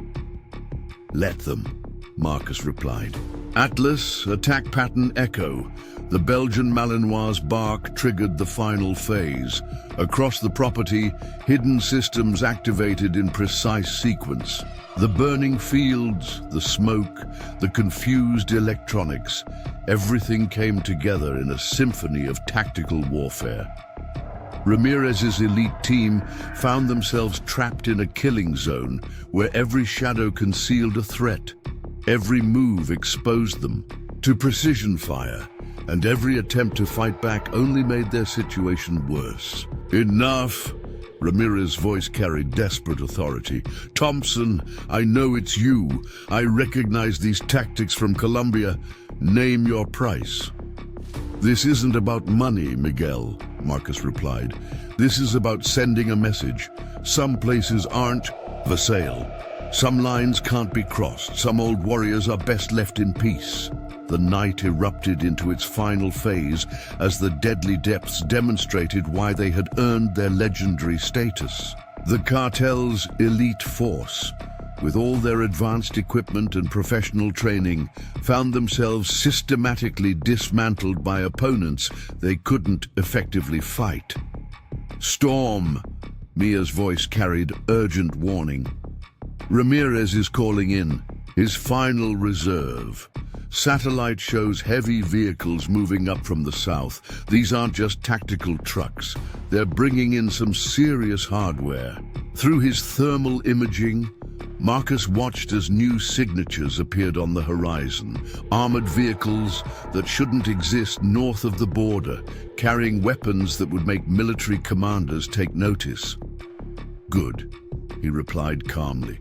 Let them, Marcus replied. Atlas, attack pattern echo. The Belgian Malinois' bark triggered the final phase. Across the property, hidden systems activated in precise sequence. The burning fields, the smoke, the confused electronics, everything came together in a symphony of tactical warfare. Ramirez's elite team found themselves trapped in a killing zone where every shadow concealed a threat. Every move exposed them to precision fire, and every attempt to fight back only made their situation worse. Enough! Ramirez's voice carried desperate authority. Thompson, I know it's you. I recognize these tactics from Colombia. Name your price. This isn't about money, Miguel, Marcus replied. This is about sending a message. Some places aren't for sale. Some lines can't be crossed. Some old warriors are best left in peace. The night erupted into its final phase as the deadly depths demonstrated why they had earned their legendary status. The cartel's elite force, with all their advanced equipment and professional training, found themselves systematically dismantled by opponents they couldn't effectively fight. Storm, Mia's voice carried urgent warning. Ramirez is calling in his final reserve. Satellite shows heavy vehicles moving up from the south. These aren't just tactical trucks. They're bringing in some serious hardware. Through his thermal imaging, Marcus watched as new signatures appeared on the horizon. Armored vehicles that shouldn't exist north of the border, carrying weapons that would make military commanders take notice. Good, he replied calmly.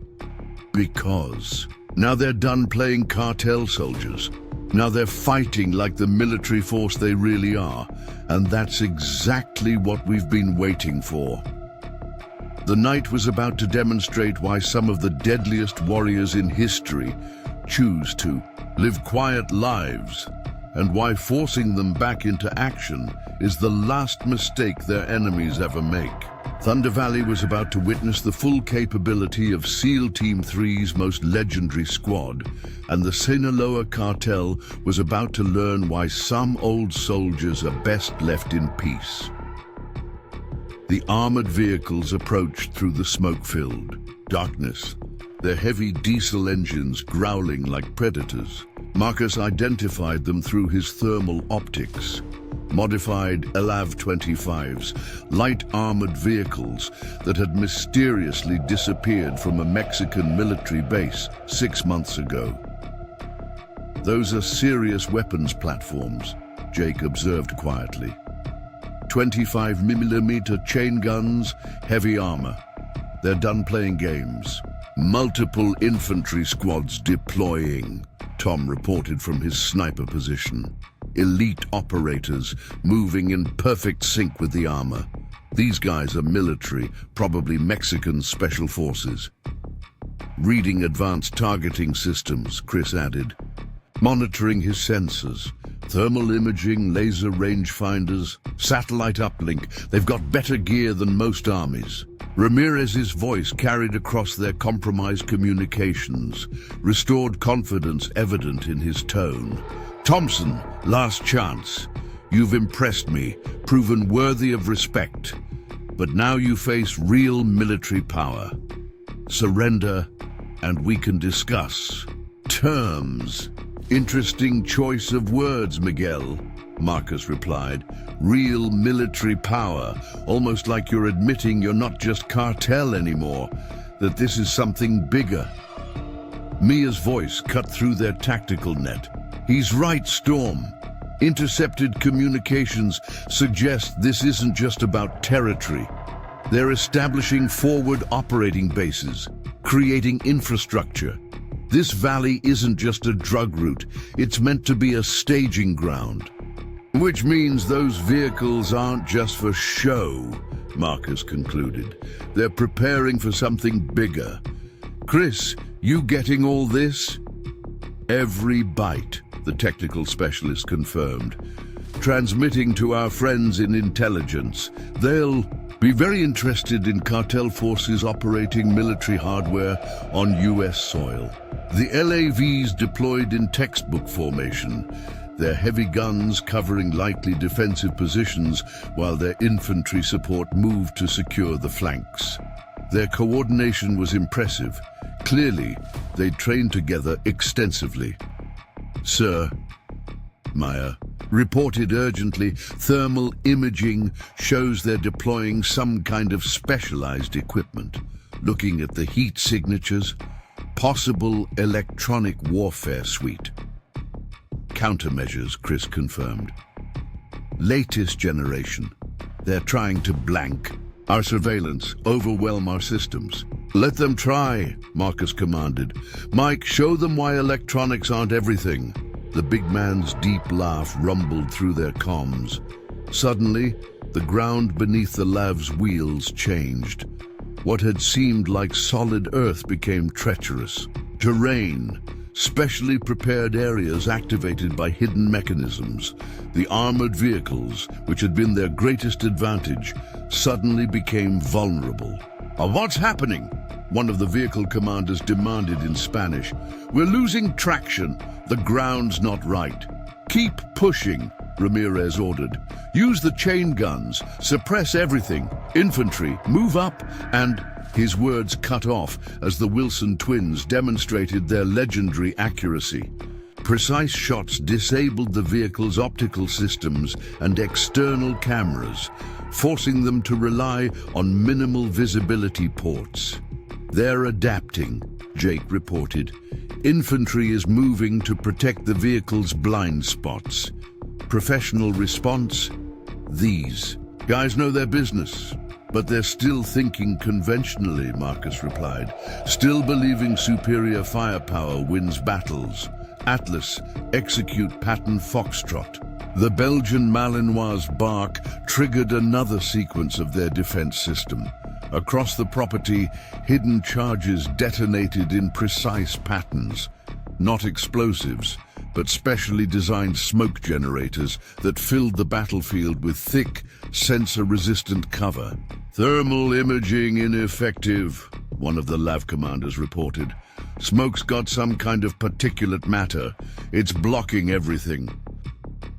Because now they're done playing cartel soldiers. Now they're fighting like the military force they really are. And that's exactly what we've been waiting for. The night was about to demonstrate why some of the deadliest warriors in history choose to live quiet lives, and why forcing them back into action is the last mistake their enemies ever make. Thunder Valley was about to witness the full capability of SEAL Team 3's most legendary squad, and the Sinaloa Cartel was about to learn why some old soldiers are best left in peace. The armored vehicles approached through the smoke-filled darkness, their heavy diesel engines growling like predators. Marcus identified them through his thermal optics. modified LAV-25s, light armored vehicles that had mysteriously disappeared from a Mexican military base 6 months ago. Those are serious weapons platforms, Jake observed quietly. 25mm chain guns, heavy armor. They're done playing games. Multiple infantry squads deploying, Tom reported from his sniper position. Elite operators moving in perfect sync with the armor. These guys are military, probably Mexican special forces. Reading advanced targeting systems, Chris added. Monitoring his sensors. Thermal imaging, laser rangefinders, satellite uplink. They've got better gear than most armies. Ramirez's voice carried across their compromised communications, restored confidence evident in his tone. Thompson, last chance. You've impressed me, proven worthy of respect. But now you face real military power. Surrender, and we can discuss terms. Interesting choice of words, Miguel, Marcus replied. Real military power, almost like you're admitting you're not just cartel anymore, that this is something bigger. Mia's voice cut through their tactical net. He's right, Storm. Intercepted communications suggest this isn't just about territory. They're establishing forward operating bases, creating infrastructure. This valley isn't just a drug route, it's meant to be a staging ground. Which means those vehicles aren't just for show, Marcus concluded. They're preparing for something bigger. Chris, you getting all this? Every bite, the technical specialist confirmed. Transmitting to our friends in intelligence. They'll be very interested in cartel forces operating military hardware on US soil. The LAVs deployed in textbook formation, their heavy guns covering lightly defensive positions while their infantry support moved to secure the flanks. Their coordination was impressive. Clearly, they trained together extensively. Sir, Maya reported urgently, thermal imaging shows they're deploying some kind of specialized equipment. Looking at the heat signatures, possible electronic warfare suite. Countermeasures, Chris confirmed. Latest generation. They're trying to blank our surveillance, overwhelm our systems. Let them try, Marcus commanded. Mike, show them why electronics aren't everything. The big man's deep laugh rumbled through their comms. Suddenly, the ground beneath the LAV's wheels changed. What had seemed like solid earth became treacherous. Terrain, specially prepared areas activated by hidden mechanisms. The armored vehicles, which had been their greatest advantage, suddenly became vulnerable. What's happening? One of the vehicle commanders demanded in Spanish. We're losing traction. The ground's not right. Keep pushing, Ramirez ordered. Use the chain guns. Suppress everything. Infantry, move up, and... His words cut off as the Wilson twins demonstrated their legendary accuracy. Precise shots disabled the vehicle's optical systems and external cameras, forcing them to rely on minimal visibility ports. They're adapting, Jake reported. Infantry is moving to protect the vehicle's blind spots. Professional response? These. Guys know their business. But they're still thinking conventionally, Marcus replied. Still believing superior firepower wins battles. Atlas, execute pattern foxtrot. The Belgian Malinois' bark triggered another sequence of their defense system. Across the property, hidden charges detonated in precise patterns. Not explosives, but specially designed smoke generators that filled the battlefield with thick, sensor-resistant cover. Thermal imaging ineffective, one of the LAV commanders reported. Smoke's got some kind of particulate matter. It's blocking everything.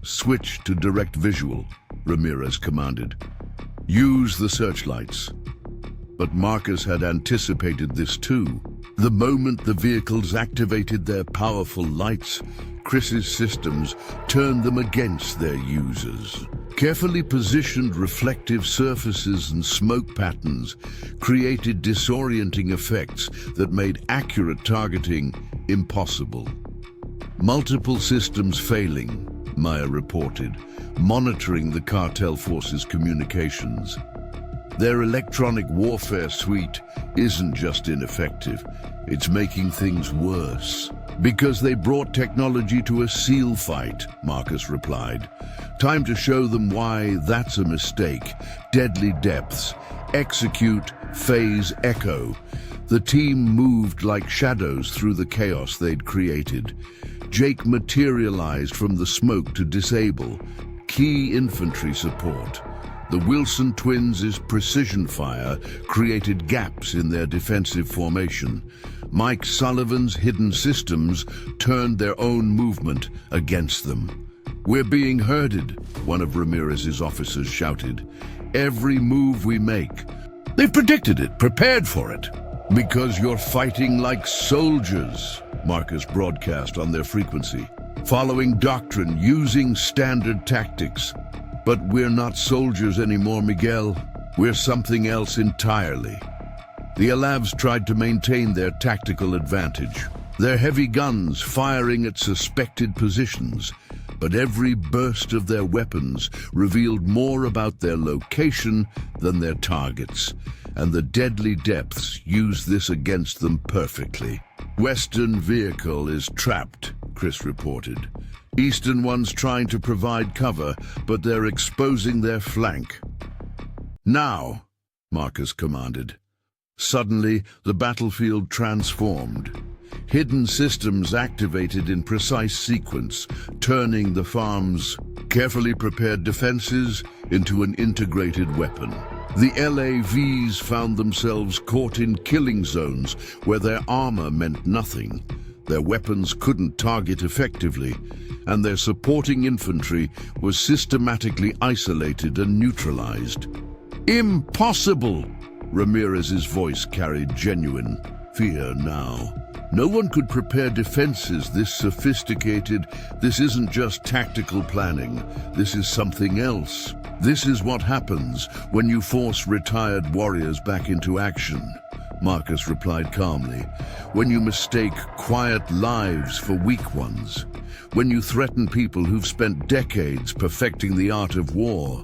Switch to direct visual, Ramirez commanded. Use the searchlights. But Marcus had anticipated this too. The moment the vehicles activated their powerful lights, Chris's systems turned them against their users. Carefully positioned reflective surfaces and smoke patterns created disorienting effects that made accurate targeting impossible. Multiple systems failing, Maya reported, monitoring the cartel forces' communications. Their electronic warfare suite isn't just ineffective, it's making things worse. Because they brought technology to a SEAL fight, Marcus replied. Time to show them why that's a mistake. Deadly depths. Execute, phase, echo. The team moved like shadows through the chaos they'd created. Jake materialized from the smoke to disable. Key infantry support. The Wilson twins' precision fire created gaps in their defensive formation. Mike Sullivan's hidden systems turned their own movement against them. "We're being herded," one of Ramirez's officers shouted. "Every move we make." "They've predicted it, prepared for it." "Because you're fighting like soldiers," Marcus broadcast on their frequency. "Following doctrine, using standard tactics. But we're not soldiers anymore, Miguel. We're something else entirely." The Alavs tried to maintain their tactical advantage, their heavy guns firing at suspected positions, but every burst of their weapons revealed more about their location than their targets, and the deadly depths used this against them perfectly. "Western vehicle is trapped," Chris reported. "Eastern one's trying to provide cover, but they're exposing their flank." "Now," Marcus commanded. Suddenly, the battlefield transformed. Hidden systems activated in precise sequence, turning the farm's carefully prepared defenses into an integrated weapon. The LAVs found themselves caught in killing zones where their armor meant nothing. Their weapons couldn't target effectively, and their supporting infantry was systematically isolated and neutralized. "Impossible!" Ramirez's voice carried genuine fear now. "No one could prepare defenses this sophisticated. This isn't just tactical planning. This is something else. This is what happens when you force retired warriors back into action," Marcus replied calmly. "When you mistake quiet lives for weak ones. When you threaten people who've spent decades perfecting the art of war."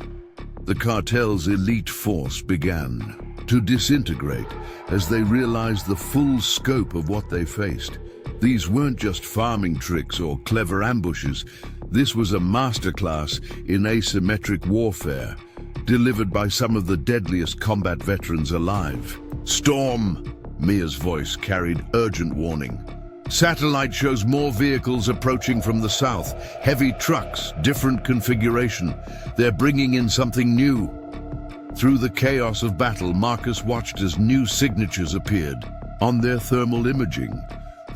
The cartel's elite force began to disintegrate as they realized the full scope of what they faced. These weren't just farming tricks or clever ambushes. This was a masterclass in asymmetric warfare, delivered by some of the deadliest combat veterans alive. "Storm!" Mia's voice carried urgent warning. "Satellite shows more vehicles approaching from the south. Heavy trucks, different configuration. They're bringing in something new." Through the chaos of battle, Marcus watched as new signatures appeared. On their thermal imaging,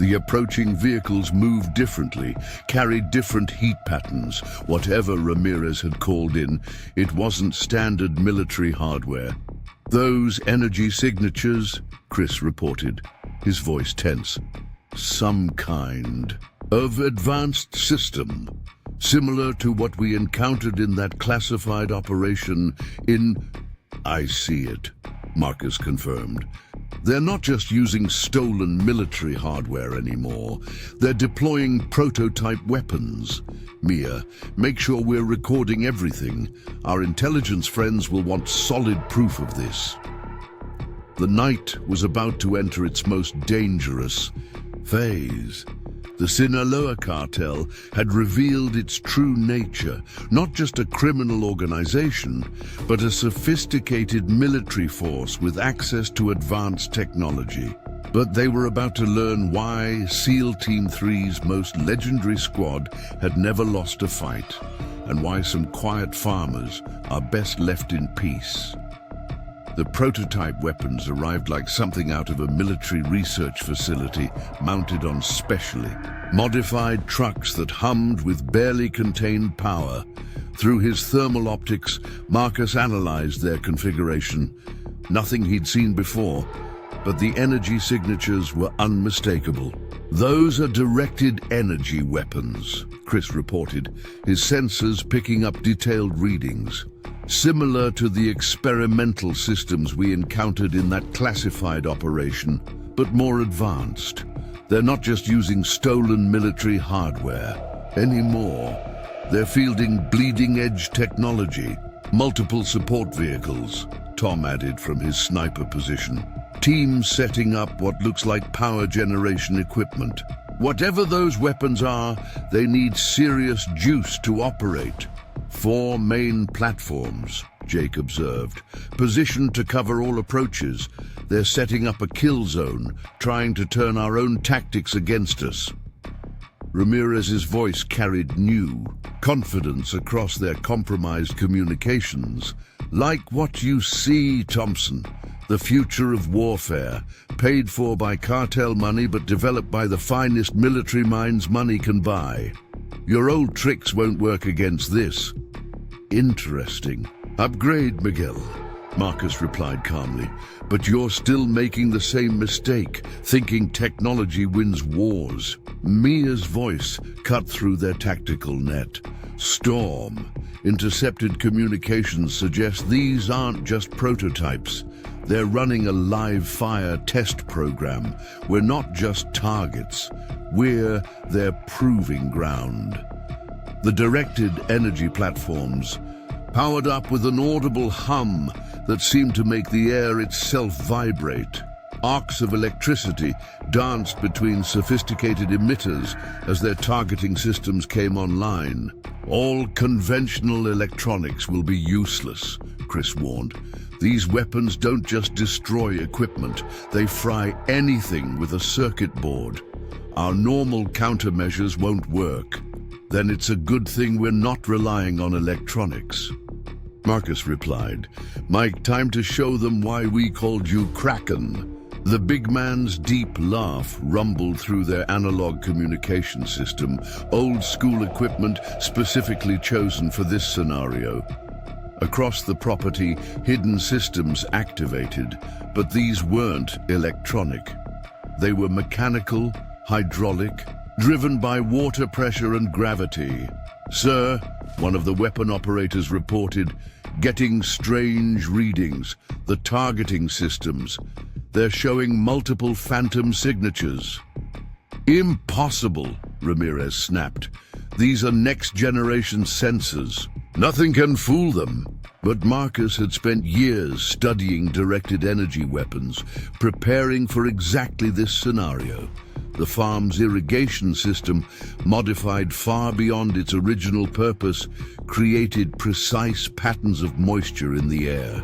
the approaching vehicles moved differently, carried different heat patterns. Whatever Ramirez had called in, it wasn't standard military hardware. "Those energy signatures," Chris reported, his voice tense. "Some kind of advanced system, similar to what we encountered in that classified operation in..." "I see it," Marcus confirmed. "They're not just using stolen military hardware anymore. They're deploying prototype weapons. Mia, make sure we're recording everything. Our intelligence friends will want solid proof of this." The night was about to enter its most dangerous phase. The Sinaloa Cartel had revealed its true nature, not just a criminal organization, but a sophisticated military force with access to advanced technology. But they were about to learn why SEAL Team 3's most legendary squad had never lost a fight, and why some quiet farmers are best left in peace. The prototype weapons arrived like something out of a military research facility mounted on specially modified trucks that hummed with barely contained power. Through his thermal optics, Marcus analyzed their configuration. Nothing he'd seen before, but the energy signatures were unmistakable. "Those are directed energy weapons," Chris reported, his sensors picking up detailed readings. Similar to the experimental systems we encountered in that classified operation, but more advanced. They're not just using stolen military hardware anymore. They're fielding bleeding-edge technology, multiple support vehicles, Tom added from his sniper position. Teams setting up what looks like power generation equipment. Whatever those weapons are, they need serious juice to operate. 4 main platforms, Jake observed, positioned to cover all approaches. They're setting up a kill zone, trying to turn our own tactics against us. Ramirez's voice carried new confidence across their compromised communications. Like what you see, Thompson, the future of warfare, paid for by cartel money but developed by the finest military minds money can buy. Your old tricks won't work against this. Interesting. Upgrade, Miguel, Marcus replied calmly. But you're still making the same mistake, thinking technology wins wars. Mia's voice cut through their tactical net. Storm. Intercepted communications suggest these aren't just prototypes. They're running a live-fire test program. We're not just targets. We're their proving ground. The directed energy platforms, powered up with an audible hum that seemed to make the air itself vibrate. Arcs of electricity danced between sophisticated emitters as their targeting systems came online. All conventional electronics will be useless, Chris warned. These weapons don't just destroy equipment, they fry anything with a circuit board. Our normal countermeasures won't work. Then it's a good thing we're not relying on electronics. Marcus replied, Mike, time to show them why we called you Kraken. The big man's deep laugh rumbled through their analog communication system, old school equipment specifically chosen for this scenario. Across the property, hidden systems activated, but these weren't electronic. They were mechanical, hydraulic, driven by water pressure and gravity. Sir, one of the weapon operators reported, getting strange readings. The targeting systems. They're showing multiple phantom signatures. Impossible, Ramirez snapped. These are next-generation sensors. Nothing can fool them. But Marcus had spent years studying directed energy weapons, preparing for exactly this scenario. The farm's irrigation system, modified far beyond its original purpose, created precise patterns of moisture in the air.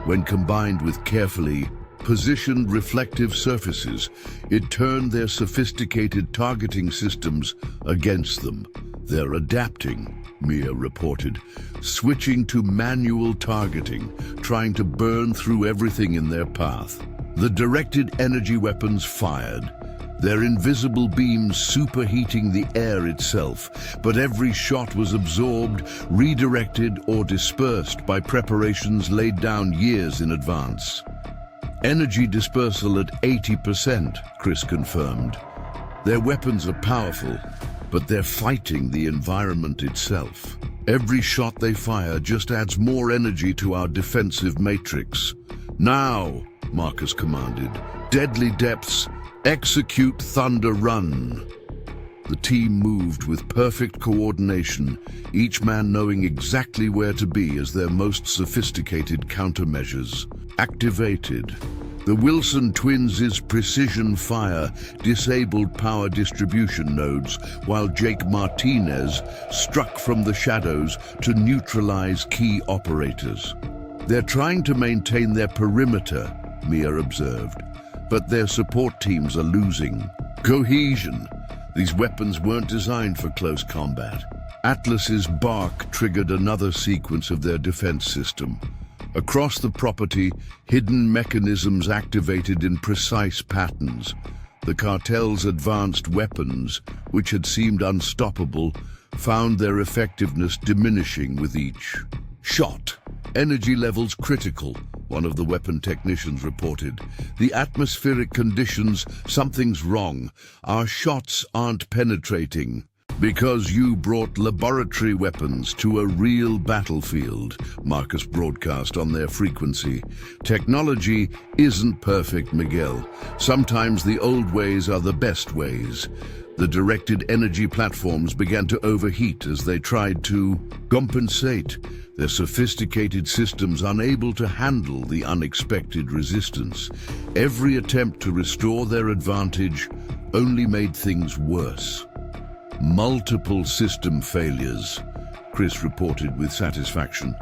When combined with carefully positioned reflective surfaces, it turned their sophisticated targeting systems against them. They're adapting, Mia reported, switching to manual targeting, trying to burn through everything in their path. The directed energy weapons fired, their invisible beams superheating the air itself, but every shot was absorbed, redirected, or dispersed by preparations laid down years in advance. Energy dispersal at 80%, Chris confirmed. Their weapons are powerful, but they're fighting the environment itself. Every shot they fire just adds more energy to our defensive matrix. Now, Marcus commanded, deadly depths, execute Thunder Run. The team moved with perfect coordination, each man knowing exactly where to be as their most sophisticated countermeasures activated. The Wilson twins' precision fire disabled power distribution nodes, while Jake Martinez struck from the shadows to neutralize key operators. They're trying to maintain their perimeter, Mia observed, but their support teams are losing cohesion. These weapons weren't designed for close combat. Atlas's bark triggered another sequence of their defense system. Across the property, hidden mechanisms activated in precise patterns. The cartel's advanced weapons, which had seemed unstoppable, found their effectiveness diminishing with each shot. Energy levels critical, one of the weapon technicians reported. The atmospheric conditions, something's wrong. Our shots aren't penetrating. Because you brought laboratory weapons to a real battlefield, Marcus broadcast on their frequency. Technology isn't perfect, Miguel. Sometimes the old ways are the best ways. The directed energy platforms began to overheat as they tried to compensate, their sophisticated systems unable to handle the unexpected resistance. Every attempt to restore their advantage only made things worse. Multiple system failures, Chris reported with satisfaction.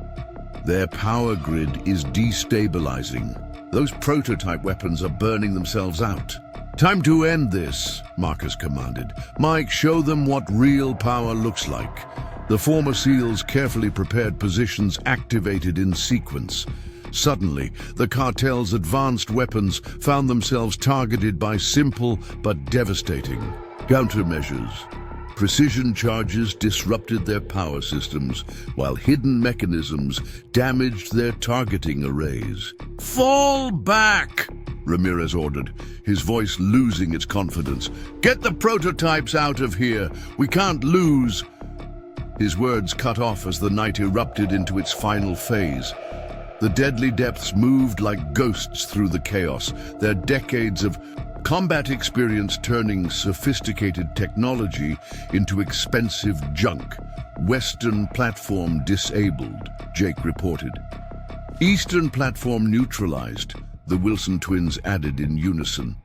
Their power grid is destabilizing. Those prototype weapons are burning themselves out. Time to end this, Marcus commanded. Mike, show them what real power looks like. The former SEALs' carefully prepared positions activated in sequence. Suddenly, the cartel's advanced weapons found themselves targeted by simple but devastating countermeasures. Precision charges disrupted their power systems, while hidden mechanisms damaged their targeting arrays. Fall back, Ramirez ordered, his voice losing its confidence. Get the prototypes out of here. We can't lose. His words cut off as the night erupted into its final phase. The deadly depths moved like ghosts through the chaos, their decades of combat experience turning sophisticated technology into expensive junk. Western platform disabled, Jake reported. Eastern platform neutralized, the Wilson twins added in unison.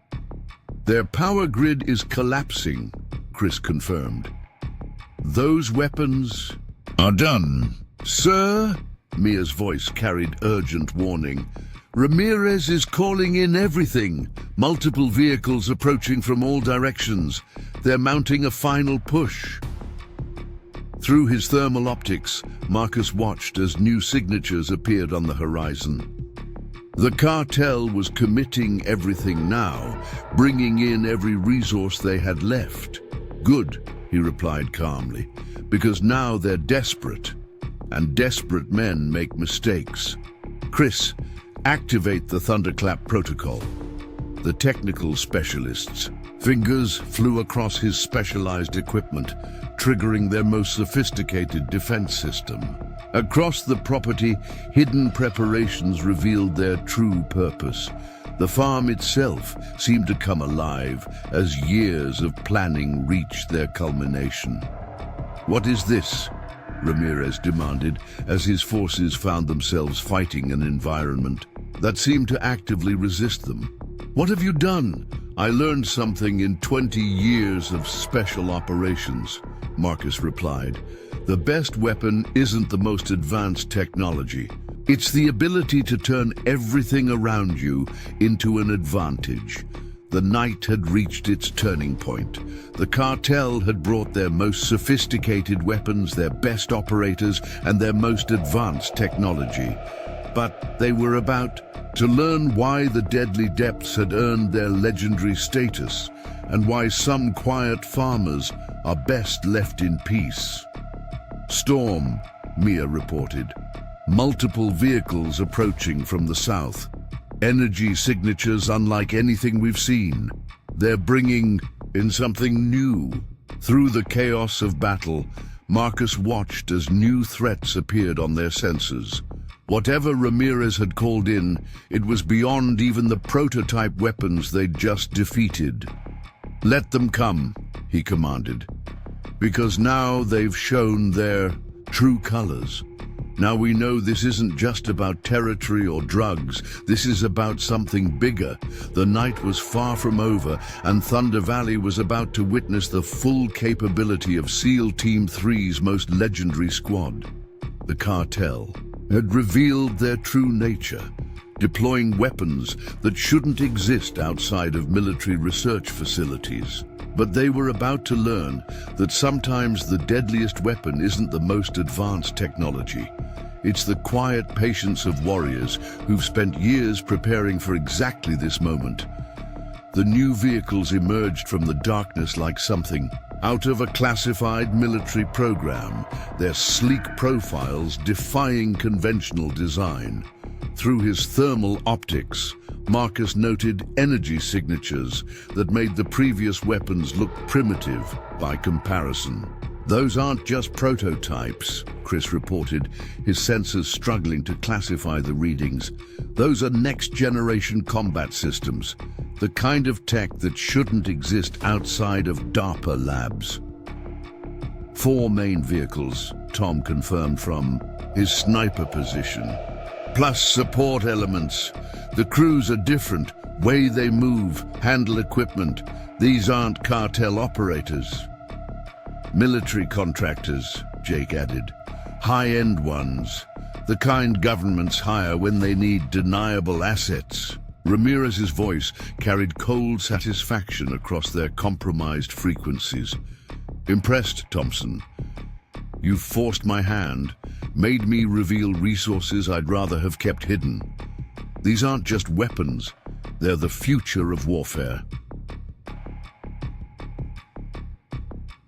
Their power grid is collapsing, Chris confirmed. Those weapons are done. Sir, Mia's voice carried urgent warning. Ramirez is calling in everything. Multiple vehicles approaching from all directions. They're mounting a final push. Through his thermal optics, Marcus watched as new signatures appeared on the horizon. The cartel was committing everything now, bringing in every resource they had left. Good, he replied calmly, because now they're desperate, and desperate men make mistakes. Chris, activate the Thunderclap protocol. The technical specialists' fingers flew across his specialized equipment, triggering their most sophisticated defense system. Across the property, hidden preparations revealed their true purpose. The farm itself seemed to come alive as years of planning reached their culmination. What is this? Ramirez demanded as his forces found themselves fighting an environment that seemed to actively resist them. What have you done? I learned something in 20 years of special operations, Marcus replied. The best weapon isn't the most advanced technology. It's the ability to turn everything around you into an advantage. The night had reached its turning point. The cartel had brought their most sophisticated weapons, their best operators, and their most advanced technology. But they were about to learn why the deadly depths had earned their legendary status, and why some quiet farmers are best left in peace. Storm, Mia reported. Multiple vehicles approaching from the south. Energy signatures unlike anything we've seen. They're bringing in something new. Through the chaos of battle, Marcus watched as new threats appeared on their sensors. Whatever Ramirez had called in, it was beyond even the prototype weapons they'd just defeated. Let them come, he commanded, because now they've shown their true colors. Now we know this isn't just about territory or drugs. This is about something bigger. The night was far from over, and Thunder Valley was about to witness the full capability of SEAL Team 3's most legendary squad. The cartel had revealed their true nature, deploying weapons that shouldn't exist outside of military research facilities. But they were about to learn that sometimes the deadliest weapon isn't the most advanced technology. It's the quiet patience of warriors who've spent years preparing for exactly this moment. The new vehicles emerged from the darkness like something out of a classified military program, their sleek profiles defying conventional design. Through his thermal optics, Marcus noted energy signatures that made the previous weapons look primitive by comparison. Those aren't just prototypes, Chris reported, his sensors struggling to classify the readings. Those are next-generation combat systems, the kind of tech that shouldn't exist outside of DARPA labs. 4 main vehicles, Tom confirmed from his sniper position, plus support elements. The crews are different, way they move, handle equipment. These aren't cartel operators. Military contractors, Jake added. High-end ones, the kind governments hire when they need deniable assets. Ramirez's voice carried cold satisfaction across their compromised frequencies. Impressed, Thompson. You've forced my hand, made me reveal resources I'd rather have kept hidden. These aren't just weapons, they're the future of warfare.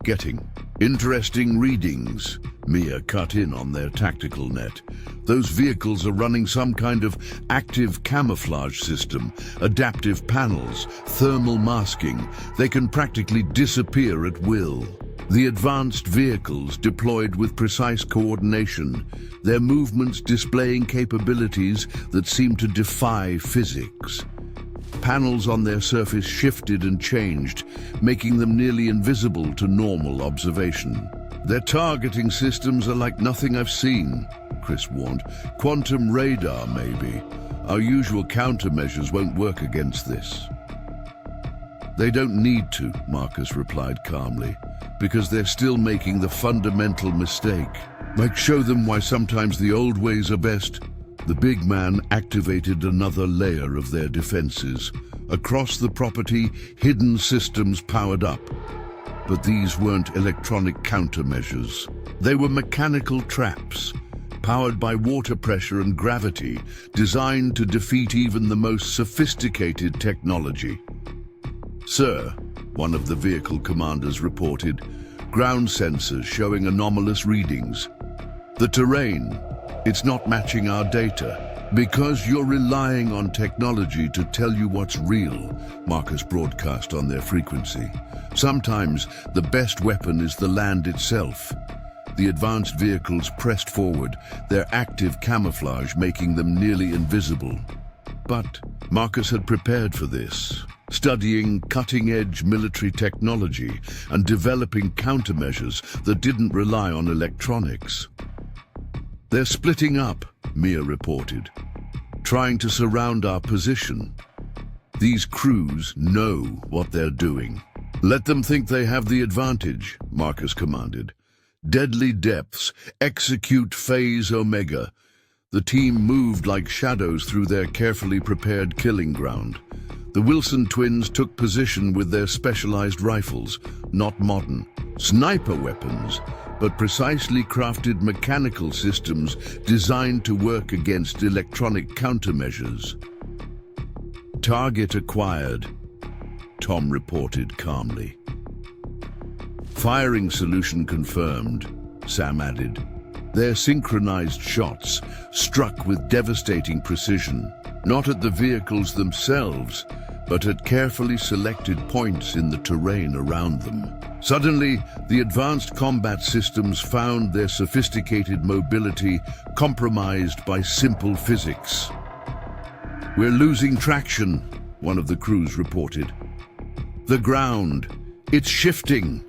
Getting interesting readings. Mia cut in on their tactical net. Those vehicles are running some kind of active camouflage system, adaptive panels, thermal masking. They can practically disappear at will. The advanced vehicles deployed with precise coordination, their movements displaying capabilities that seem to defy physics. Panels on their surface shifted and changed, making them nearly invisible to normal observation. Their targeting systems are like nothing I've seen, Chris warned. Quantum radar, maybe. Our usual countermeasures won't work against this. They don't need to, Marcus replied calmly, because they're still making the fundamental mistake. Like, show them why sometimes the old ways are best. The big man activated another layer of their defenses. Across the property, hidden systems powered up. But these weren't electronic countermeasures. They were mechanical traps, powered by water pressure and gravity, designed to defeat even the most sophisticated technology. Sir, one of the vehicle commanders reported, ground sensors showing anomalous readings. The terrain, it's not matching our data. Because you're relying on technology to tell you what's real, Marcus broadcast on their frequency. Sometimes the best weapon is the land itself. The advanced vehicles pressed forward, their active camouflage making them nearly invisible. But Marcus had prepared for this, studying cutting-edge military technology and developing countermeasures that didn't rely on electronics. They're splitting up, Mia reported, trying to surround our position. These crews know what they're doing. Let them think they have the advantage, Marcus commanded. Deadly depths, execute phase Omega. The team moved like shadows through their carefully prepared killing ground. The Wilson twins took position with their specialized rifles, not modern sniper weapons, but precisely crafted mechanical systems designed to work against electronic countermeasures. Target acquired, Tom reported calmly. Firing solution confirmed, Sam added. Their synchronized shots struck with devastating precision, not at the vehicles themselves, but at carefully selected points in the terrain around them. Suddenly, the advanced combat systems found their sophisticated mobility compromised by simple physics. We're losing traction, one of the crews reported. The ground, it's shifting.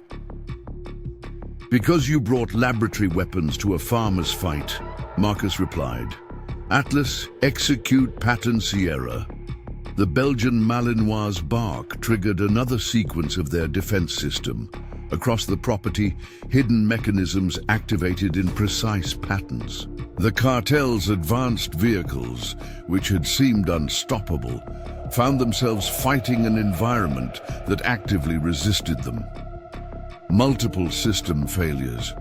Because you brought laboratory weapons to a farmer's fight, Marcus replied. Atlas, execute pattern Sierra. The Belgian Malinois bark triggered another sequence of their defense system. Across the property, hidden mechanisms activated in precise patterns. The cartel's advanced vehicles, which had seemed unstoppable, found themselves fighting an environment that actively resisted them. Multiple system failures,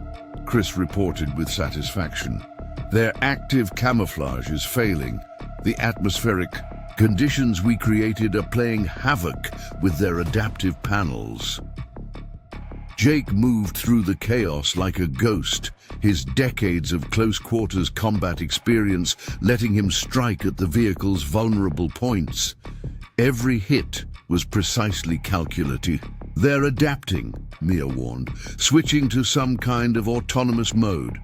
Chris reported with satisfaction. Their active camouflage is failing. The atmospheric conditions we created are playing havoc with their adaptive panels. Jake moved through the chaos like a ghost, his decades of close-quarters combat experience letting him strike at the vehicle's vulnerable points. Every hit was precisely calculated. They're adapting, Mia warned, switching to some kind of autonomous mode.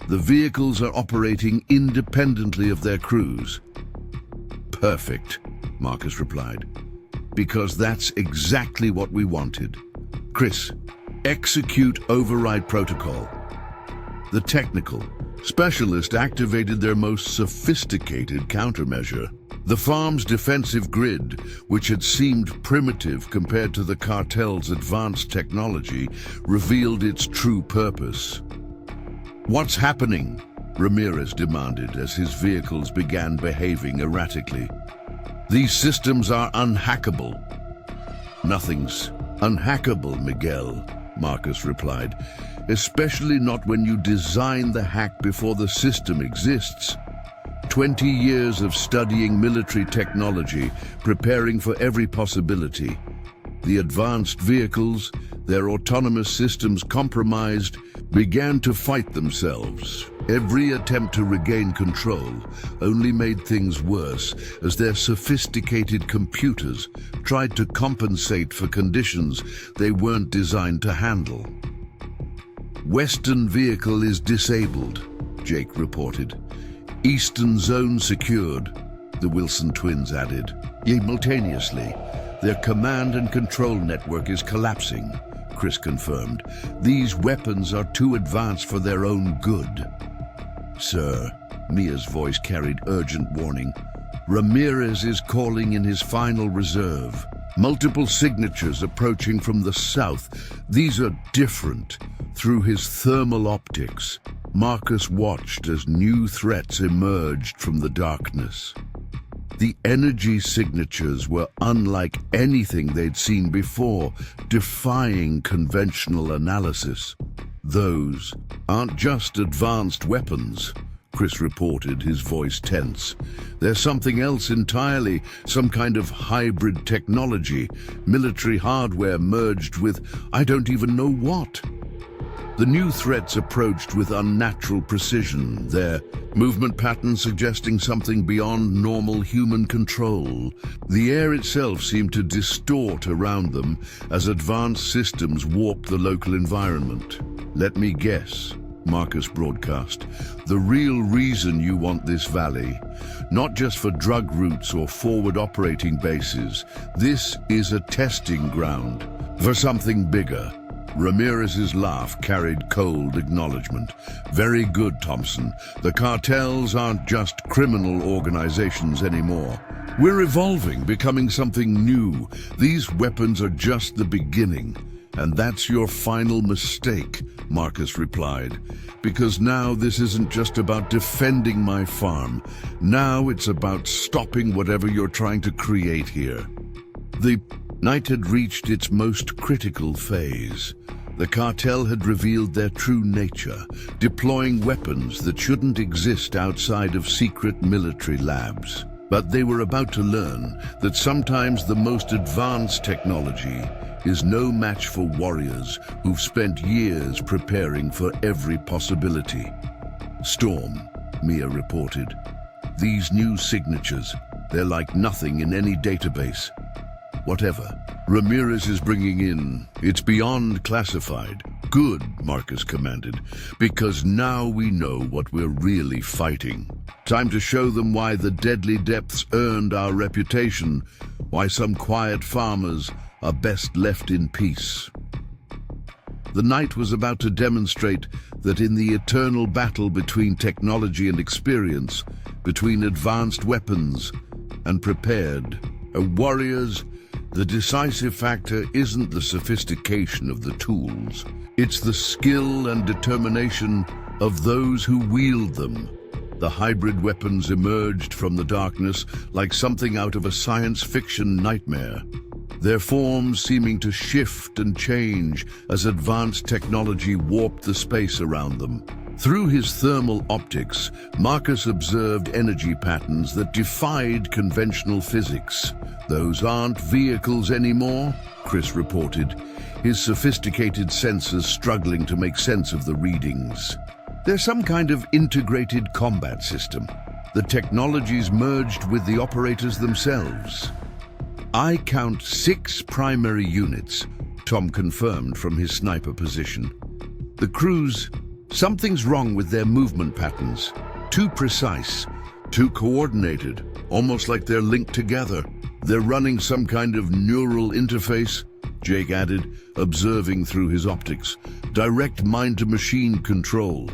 The vehicles are operating independently of their crews. Perfect, Marcus replied, because that's exactly what we wanted. Chris, execute override protocol. The technical specialist activated their most sophisticated countermeasure. The farm's defensive grid, which had seemed primitive compared to the cartel's advanced technology, revealed its true purpose. "What's happening?" Ramirez demanded as his vehicles began behaving erratically. "These systems are unhackable." "Nothing's unhackable, Miguel," Marcus replied, "especially not when you design the hack before the system exists. 20 years of studying military technology, preparing for every possibility. The advanced vehicles, their autonomous systems compromised, began to fight themselves. Every attempt to regain control only made things worse as their sophisticated computers tried to compensate for conditions they weren't designed to handle. "Western vehicle is disabled," Jake reported. "Eastern zone secured," the Wilson twins added. Simultaneously, their command and control network is collapsing, Chris confirmed. "These weapons are too advanced for their own good." "Sir," Mia's voice carried urgent warning, "Ramirez is calling in his final reserve. Multiple signatures approaching from the south. These are different." Through his thermal optics, Marcus watched as new threats emerged from the darkness. The energy signatures were unlike anything they'd seen before, defying conventional analysis. "Those aren't just advanced weapons," Chris reported, his voice tense. "There's something else entirely, some kind of hybrid technology, military hardware merged with I don't even know what." The new threats approached with unnatural precision, their movement patterns suggesting something beyond normal human control. The air itself seemed to distort around them as advanced systems warped the local environment. "Let me guess," Marcus broadcast, "the real reason you want this valley, not just for drug routes or forward operating bases. This is a testing ground for something bigger." Ramirez's laugh carried cold acknowledgement. "Very good, Thompson. The cartels aren't just criminal organizations anymore. We're evolving, becoming something new. These weapons are just the beginning. And that's your final mistake," Marcus replied. "Because now this isn't just about defending my farm. Now it's about stopping whatever you're trying to create here." The night had reached its most critical phase. The cartel had revealed their true nature, deploying weapons that shouldn't exist outside of secret military labs. But they were about to learn that sometimes the most advanced technology is no match for warriors who've spent years preparing for every possibility. "Storm," Mia reported. "These new signatures, they're like nothing in any database. Whatever Ramirez is bringing in, it's beyond classified." "Good," Marcus commanded, "because now we know what we're really fighting. Time to show them why the deadly depths earned our reputation, why some quiet farmers are best left in peace." The night was about to demonstrate that in the eternal battle between technology and experience, between advanced weapons and prepared warriors, the decisive factor isn't the sophistication of the tools. It's the skill and determination of those who wield them. The hybrid weapons emerged from the darkness like something out of a science fiction nightmare, their forms seeming to shift and change as advanced technology warped the space around them. Through his thermal optics, Marcus observed energy patterns that defied conventional physics. "Those aren't vehicles anymore," Chris reported, his sophisticated sensors struggling to make sense of the readings. "They're some kind of integrated combat system. The technologies merged with the operators themselves. I count 6 primary units, Tom confirmed from his sniper position. The crew's, something's wrong with their movement patterns. Too precise, too coordinated, almost like they're linked together. They're running some kind of neural interface, Jake added, observing through his optics. Direct mind-to-machine control.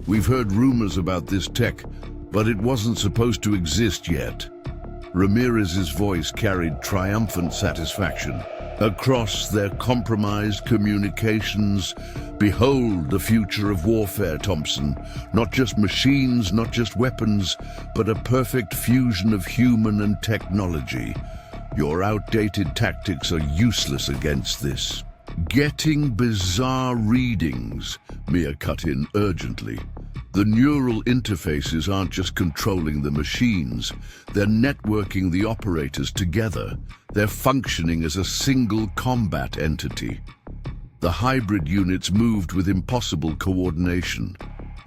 We've heard rumors about this tech, but it wasn't supposed to exist yet. Ramirez's voice carried triumphant satisfaction. Across their compromised communications, behold the future of warfare, Thompson. Not just machines, not just weapons, but a perfect fusion of human and technology. Your outdated tactics are useless against this. Getting bizarre readings, Mia cut in urgently. The neural interfaces aren't just controlling the machines, they're networking the operators together. They're functioning as a single combat entity. The hybrid units moved with impossible coordination.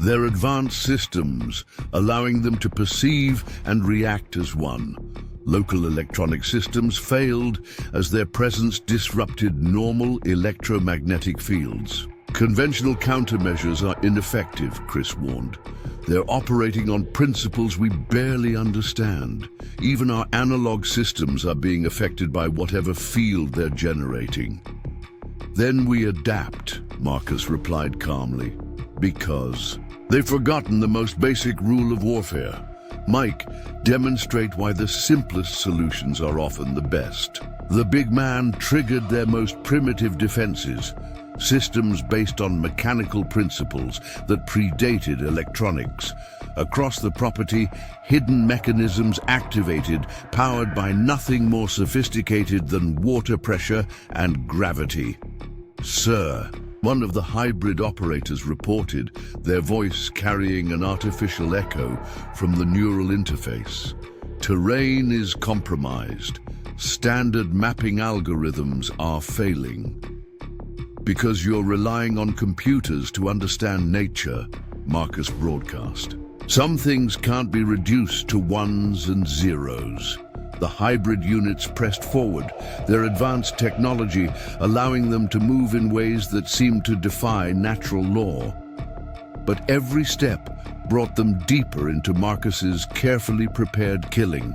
Their advanced systems, allowing them to perceive and react as one. Local electronic systems failed as their presence disrupted normal electromagnetic fields. Conventional countermeasures are ineffective, Chris warned. They're operating on principles we barely understand. Even our analog systems are being affected by whatever field they're generating. Then we adapt, Marcus replied calmly. Because they've forgotten the most basic rule of warfare. Mike, demonstrate why the simplest solutions are often the best. The big man triggered their most primitive defenses. Systems based on mechanical principles that predated electronics. Across the property, hidden mechanisms activated, powered by nothing more sophisticated than water pressure and gravity. Sir, one of the hybrid operators reported, their voice carrying an artificial echo from the neural interface. Terrain is compromised. Standard mapping algorithms are failing. Because you're relying on computers to understand nature, Marcus broadcast. Some things can't be reduced to ones and zeros. The hybrid units pressed forward, their advanced technology allowing them to move in ways that seemed to defy natural law. But every step brought them deeper into Marcus's carefully prepared killing.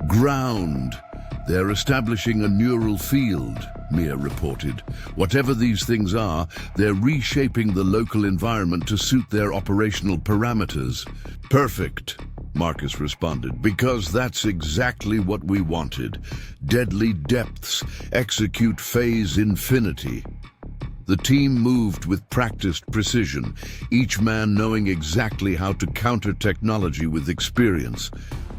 Ground. They're establishing a neural field, Mia reported. Whatever these things are, they're reshaping the local environment to suit their operational parameters. Perfect, Marcus responded, because that's exactly what we wanted. Deadly depths, execute phase infinity. The team moved with practiced precision, each man knowing exactly how to counter technology with experience.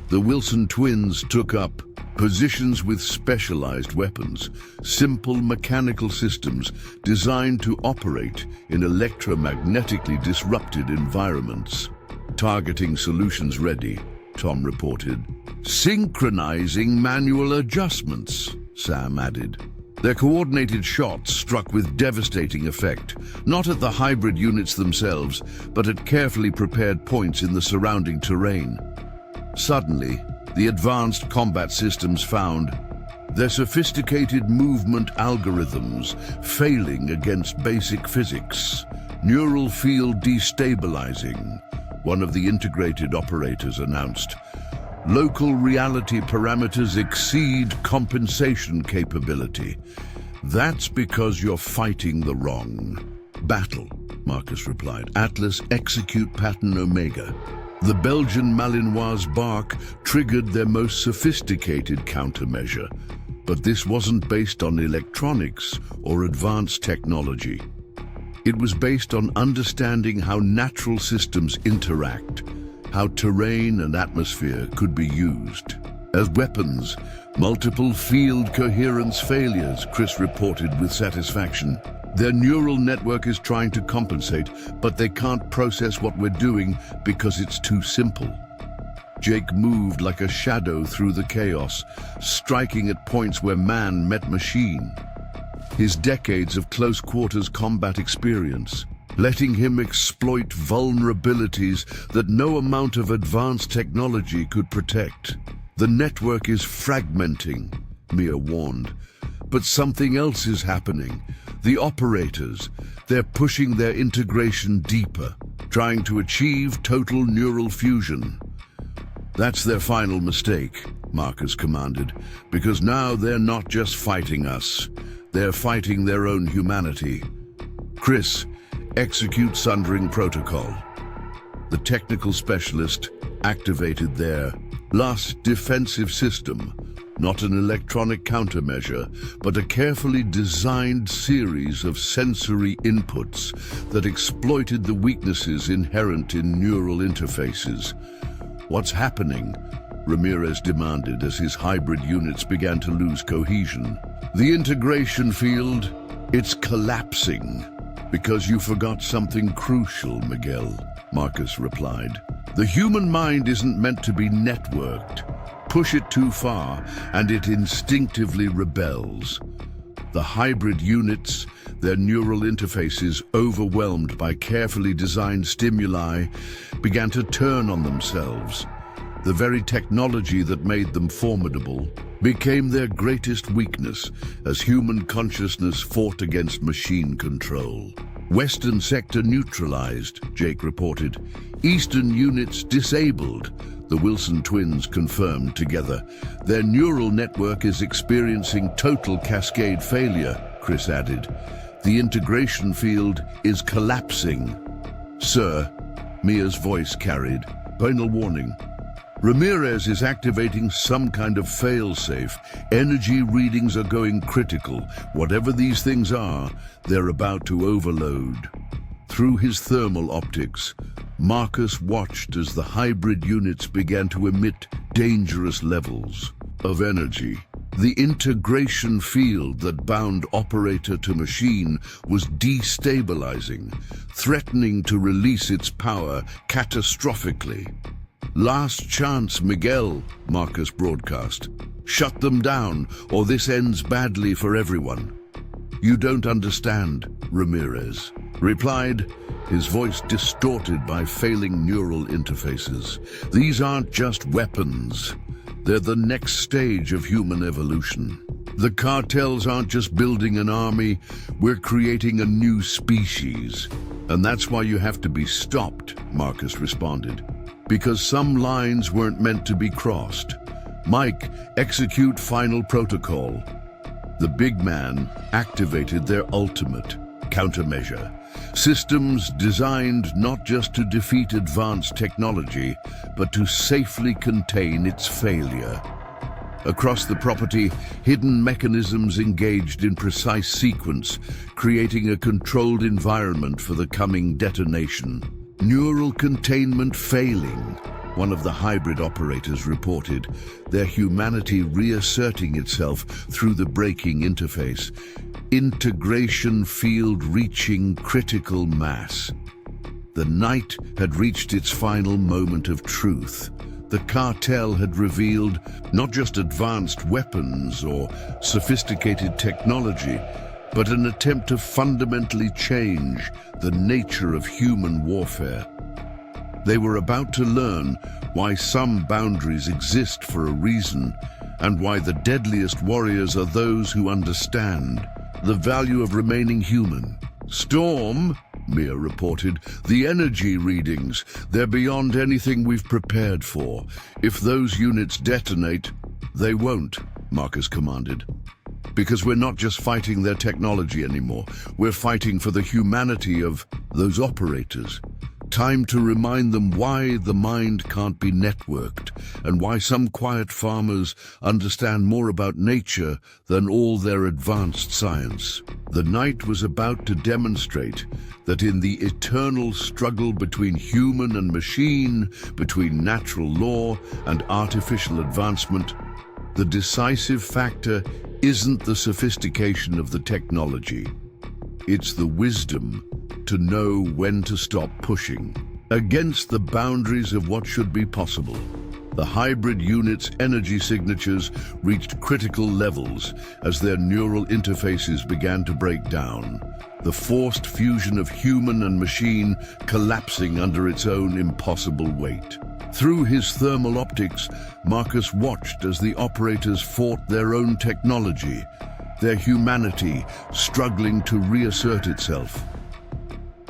The Wilson twins took up positions with specialized weapons, simple mechanical systems designed to operate in electromagnetically disrupted environments. Targeting solutions ready, Tom reported. Synchronizing manual adjustments, Sam added. Their coordinated shots struck with devastating effect, not at the hybrid units themselves, but at carefully prepared points in the surrounding terrain. Suddenly, the advanced combat systems found their sophisticated movement algorithms failing against basic physics. Neural field destabilizing, one of the integrated operators announced. Local reality parameters exceed compensation capability. That's because you're fighting the wrong battle, Marcus replied. Atlas execute pattern Omega. The Belgian Malinois bark triggered their most sophisticated countermeasure, but this wasn't based on electronics or advanced technology. It was based on understanding how natural systems interact, how terrain and atmosphere could be used. As weapons, multiple field coherence failures, Chris reported with satisfaction. Their neural network is trying to compensate, but they can't process what we're doing because it's too simple. Jake moved like a shadow through the chaos, striking at points where man met machine. His decades of close-quarters combat experience, letting him exploit vulnerabilities that no amount of advanced technology could protect. The network is fragmenting, Mia warned. But something else is happening. The operators, they're pushing their integration deeper, trying to achieve total neural fusion. That's their final mistake, Marcus commanded, because now they're not just fighting us, they're fighting their own humanity. Chris, execute sundering protocol. The technical specialist activated their last defensive system, not an electronic countermeasure, but a carefully designed series of sensory inputs that exploited the weaknesses inherent in neural interfaces. What's happening? Ramirez demanded as his hybrid units began to lose cohesion. The integration field, it's collapsing. Because you forgot something crucial, Miguel, Marcus replied. The human mind isn't meant to be networked. Push it too far, and it instinctively rebels. The hybrid units, their neural interfaces overwhelmed by carefully designed stimuli, began to turn on themselves. The very technology that made them formidable became their greatest weakness as human consciousness fought against machine control. Western sector neutralized, Jake reported. Eastern units disabled, the Wilson twins confirmed together. Their neural network is experiencing total cascade failure, Chris added. The integration field is collapsing. Sir, Mia's voice carried. Final warning. Ramirez is activating some kind of fail-safe. Energy readings are going critical. Whatever these things are, they're about to overload. Through his thermal optics, Marcus watched as the hybrid units began to emit dangerous levels of energy. The integration field that bound operator to machine was destabilizing, threatening to release its power catastrophically. Last chance, Miguel, Marcus broadcast. Shut them down, or this ends badly for everyone. You don't understand, Ramirez replied, his voice distorted by failing neural interfaces. These aren't just weapons. They're the next stage of human evolution. The cartels aren't just building an army, we're creating a new species. And that's why you have to be stopped, Marcus responded. Because some lines weren't meant to be crossed. Mike, execute final protocol. The big man activated their ultimate countermeasure. Systems designed not just to defeat advanced technology, but to safely contain its failure. Across the property, hidden mechanisms engaged in precise sequence, creating a controlled environment for the coming detonation. Neural containment failing, one of the hybrid operators reported, their humanity reasserting itself through the breaking interface. Integration field reaching critical mass. The night had reached its final moment of truth. The cartel had revealed not just advanced weapons or sophisticated technology, but an attempt to fundamentally change the nature of human warfare. They were about to learn why some boundaries exist for a reason, and why the deadliest warriors are those who understand the value of remaining human. Storm, Mia reported, the energy readings, they're beyond anything we've prepared for. If those units detonate, they won't, Marcus commanded. Because we're not just fighting their technology anymore, we're fighting for the humanity of those operators. Time to remind them why the mind can't be networked, and why some quiet farmers understand more about nature than all their advanced science. The night was about to demonstrate that in the eternal struggle between human and machine, between natural law and artificial advancement, the decisive factor isn't the sophistication of the technology. It's the wisdom to know when to stop pushing against the boundaries of what should be possible. The hybrid unit's energy signatures reached critical levels as their neural interfaces began to break down, the forced fusion of human and machine collapsing under its own impossible weight. Through his thermal optics, Marcus watched as the operators fought their own technology, their humanity struggling to reassert itself.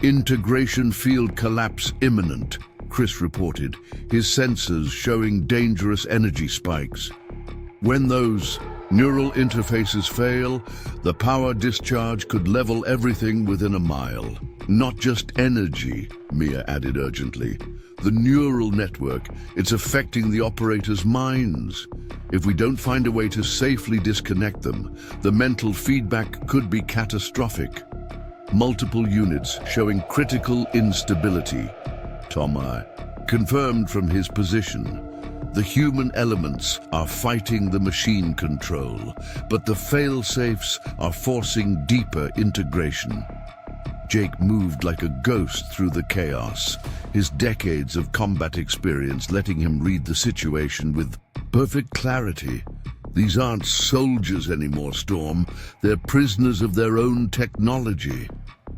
Integration field collapse imminent, Chris reported, his sensors showing dangerous energy spikes. When those neural interfaces fail, the power discharge could level everything within a mile. Not just energy, Mia added urgently. The neural network, it's affecting the operators' minds. If we don't find a way to safely disconnect them, the mental feedback could be catastrophic. Multiple units showing critical instability. Tomai confirmed from his position. The human elements are fighting the machine control, but the fail-safes are forcing deeper integration. Jake moved like a ghost through the chaos, his decades of combat experience letting him read the situation with perfect clarity. These aren't soldiers anymore, Storm. They're prisoners of their own technology.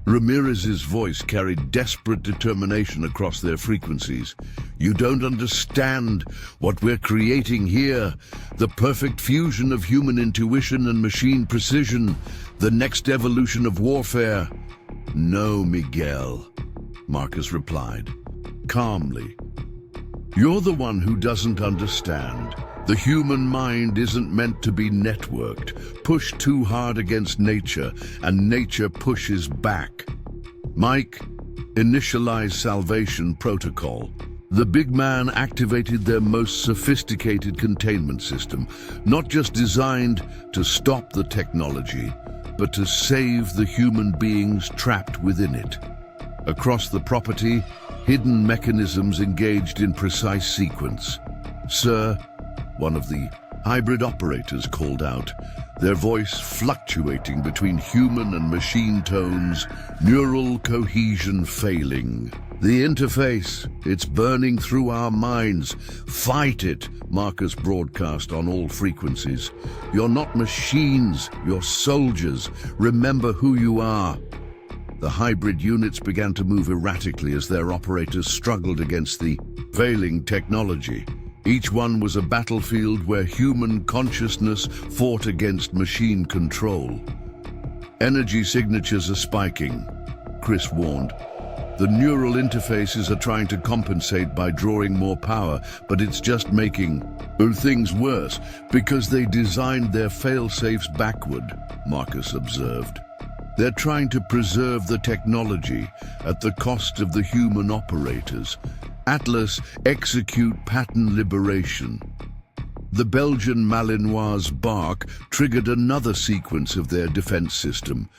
Ramirez's voice carried desperate determination across their frequencies. You don't understand what we're creating here. The perfect fusion of human intuition and machine precision. The next evolution of warfare. No, Miguel, Marcus replied, calmly. You're the one who doesn't understand. The human mind isn't meant to be networked, pushed too hard against nature, and nature pushes back. Mike, initialize salvation protocol. The big man activated their most sophisticated containment system, not just designed to stop the technology, but to save the human beings trapped within it. Across the property, hidden mechanisms engaged in precise sequence. Sir, one of the hybrid operators called out, their voice fluctuating between human and machine tones, neural cohesion failing. The interface, it's burning through our minds. Fight it, Marcus broadcast on all frequencies. You're not machines, you're soldiers. Remember who you are. The hybrid units began to move erratically as their operators struggled against the failing technology. Each one was a battlefield where human consciousness fought against machine control. Energy signatures are spiking, Chris warned. The neural interfaces are trying to compensate by drawing more power, but it's just making things worse because they designed their fail-safes backward, Marcus observed. They're trying to preserve the technology at the cost of the human operators. Atlas, execute pattern liberation. The Belgian Malinois' bark triggered another sequence of their defense system.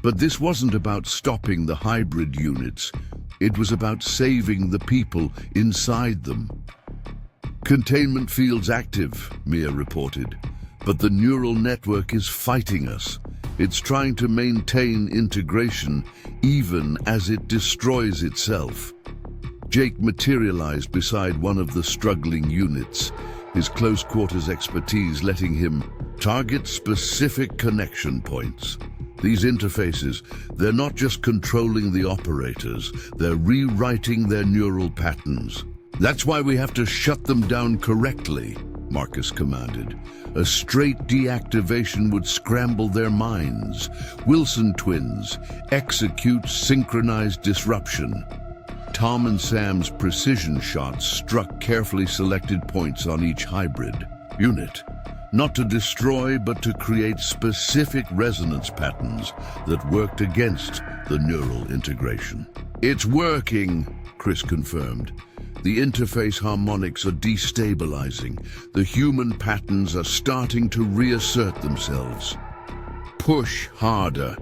But this wasn't about stopping the hybrid units. It was about saving the people inside them. Containment fields active, Mia reported. But the neural network is fighting us. It's trying to maintain integration even as it destroys itself. Jake materialized beside one of the struggling units, his close-quarters expertise letting him target specific connection points. These interfaces, they're not just controlling the operators, they're rewriting their neural patterns. That's why we have to shut them down correctly, Marcus commanded. A straight deactivation would scramble their minds. Wilson twins, execute synchronized disruption. Tom and Sam's precision shots struck carefully selected points on each hybrid unit, not to destroy but to create specific resonance patterns that worked against the neural integration. It's working, Chris confirmed. The interface harmonics are destabilizing. The human patterns are starting to reassert themselves. Push harder,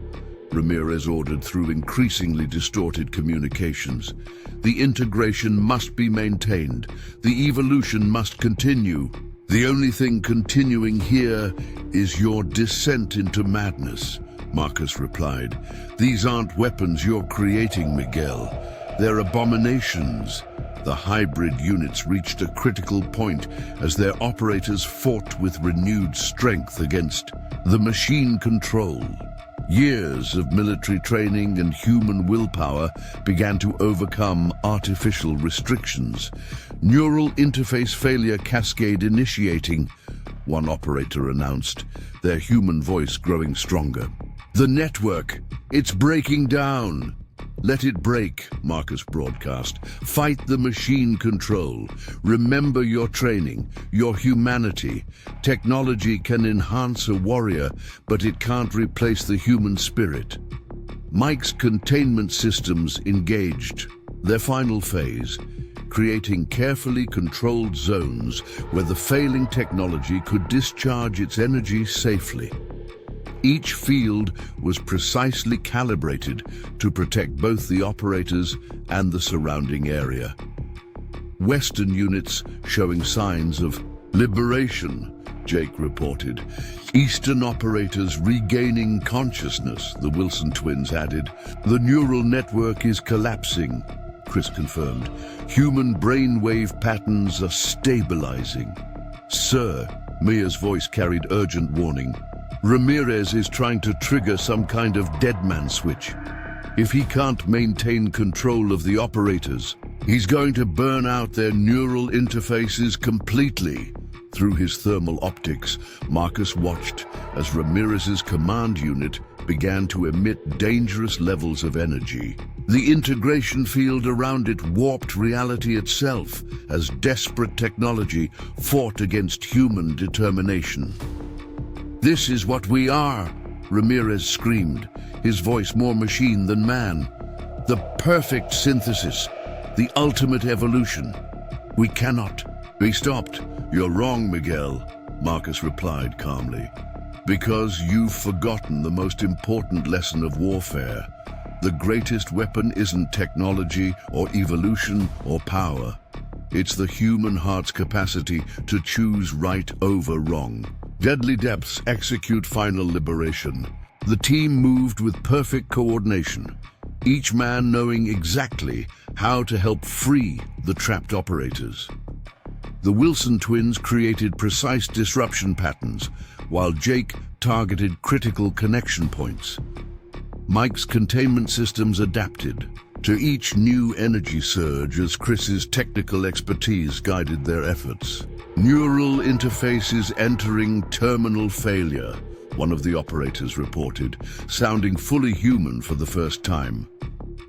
Ramirez ordered through increasingly distorted communications. The integration must be maintained. The evolution must continue. The only thing continuing here is your descent into madness, Marcus replied. These aren't weapons you're creating, Miguel. They're abominations. The hybrid units reached a critical point as their operators fought with renewed strength against the machine control. Years of military training and human willpower began to overcome artificial restrictions. Neural interface failure cascade initiating. one operator announced, their human voice growing stronger. "The network, it's breaking down." "Let it break," Marcus broadcast. "Fight the machine control. Remember your training, your humanity. Technology can enhance a warrior, but it can't replace the human spirit." Mike's containment systems engaged. Their final phase, creating carefully controlled zones where the failing technology could discharge its energy safely. Each field was precisely calibrated to protect both the operators and the surrounding area. Western units showing signs of liberation, Jake reported. Eastern operators regaining consciousness, the Wilson twins added. "The neural network is collapsing," Chris confirmed. "Human brainwave patterns are stabilizing." "Sir," Mia's voice carried urgent warning. "Ramirez is trying to trigger some kind of deadman switch. If he can't maintain control of the operators, he's going to burn out their neural interfaces completely." Through his thermal optics, Marcus watched as Ramirez's command unit began to emit dangerous levels of energy. The integration field around it warped reality itself as desperate technology fought against human determination. "This is what we are," Ramirez screamed, his voice more machine than man. "The perfect synthesis, the ultimate evolution. We cannot be stopped." "You're wrong, Miguel," Marcus replied calmly. "Because you've forgotten the most important lesson of warfare. The greatest weapon isn't technology or evolution or power. It's the human heart's capacity to choose right over wrong." Deadly Depths execute final liberation. The team moved with perfect coordination, each man knowing exactly how to help free the trapped operators. The Wilson twins created precise disruption patterns, while Jake targeted critical connection points. Mike's containment systems adapted to each new energy surge as Chris's technical expertise guided their efforts. "Neural interfaces entering terminal failure," one of the operators reported, sounding fully human for the first time.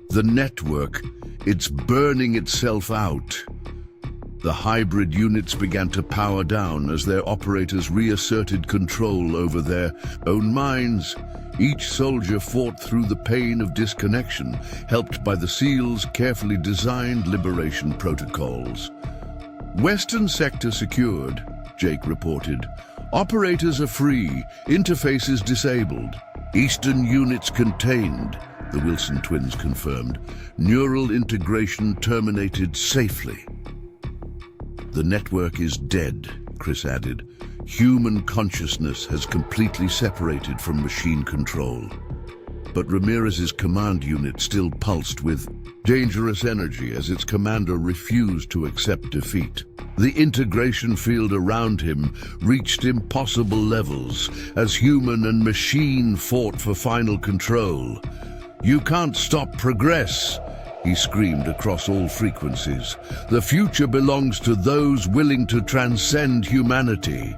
"The network, it's burning itself out." The hybrid units began to power down as their operators reasserted control over their own minds. Each soldier fought through the pain of disconnection, helped by the SEALs' carefully designed liberation protocols. "Western sector secured," Jake reported. "Operators are free, interfaces disabled. Eastern units contained," the Wilson twins confirmed. "Neural integration terminated safely." "The network is dead," Chris added. "Human consciousness has completely separated from machine control." But Ramirez's command unit still pulsed with dangerous energy as its commander refused to accept defeat. The integration field around him reached impossible levels as human and machine fought for final control. "You can't stop progress," he screamed across all frequencies. "The future belongs to those willing to transcend humanity."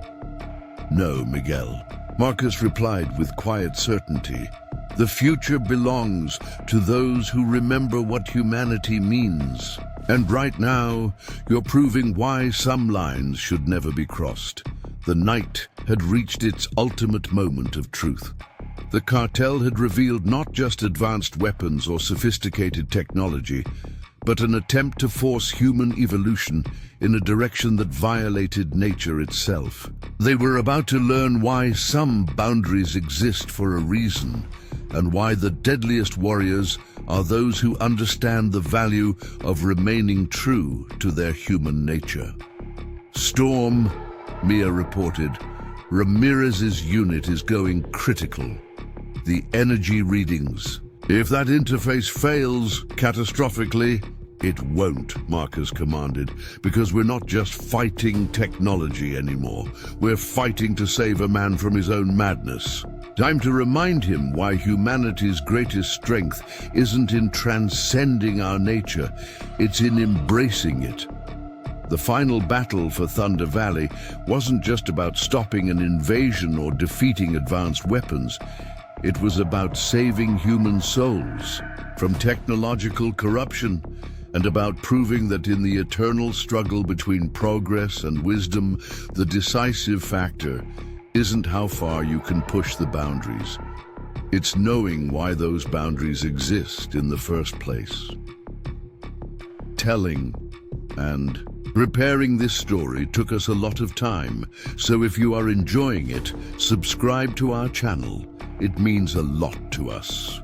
"No, Miguel," Marcus replied with quiet certainty. "The future belongs to those who remember what humanity means. And right now, you're proving why some lines should never be crossed." The night had reached its ultimate moment of truth. The cartel had revealed not just advanced weapons or sophisticated technology, but an attempt to force human evolution in a direction that violated nature itself. They were about to learn why some boundaries exist for a reason, and why the deadliest warriors are those who understand the value of remaining true to their human nature. "Storm," Mia reported. "Ramirez's unit is going critical. The energy readings. If that interface fails catastrophically, it won't," Marcus commanded, "because we're not just fighting technology anymore. We're fighting to save a man from his own madness. Time to remind him why humanity's greatest strength isn't in transcending our nature, it's in embracing it." The final battle for Thunder Valley wasn't just about stopping an invasion or defeating advanced weapons. It was about saving human souls from technological corruption, and about proving that in the eternal struggle between progress and wisdom, the decisive factor isn't how far you can push the boundaries. It's knowing why those boundaries exist in the first place. Telling and preparing this story took us a lot of time, so if you are enjoying it, subscribe to our channel. It means a lot to us.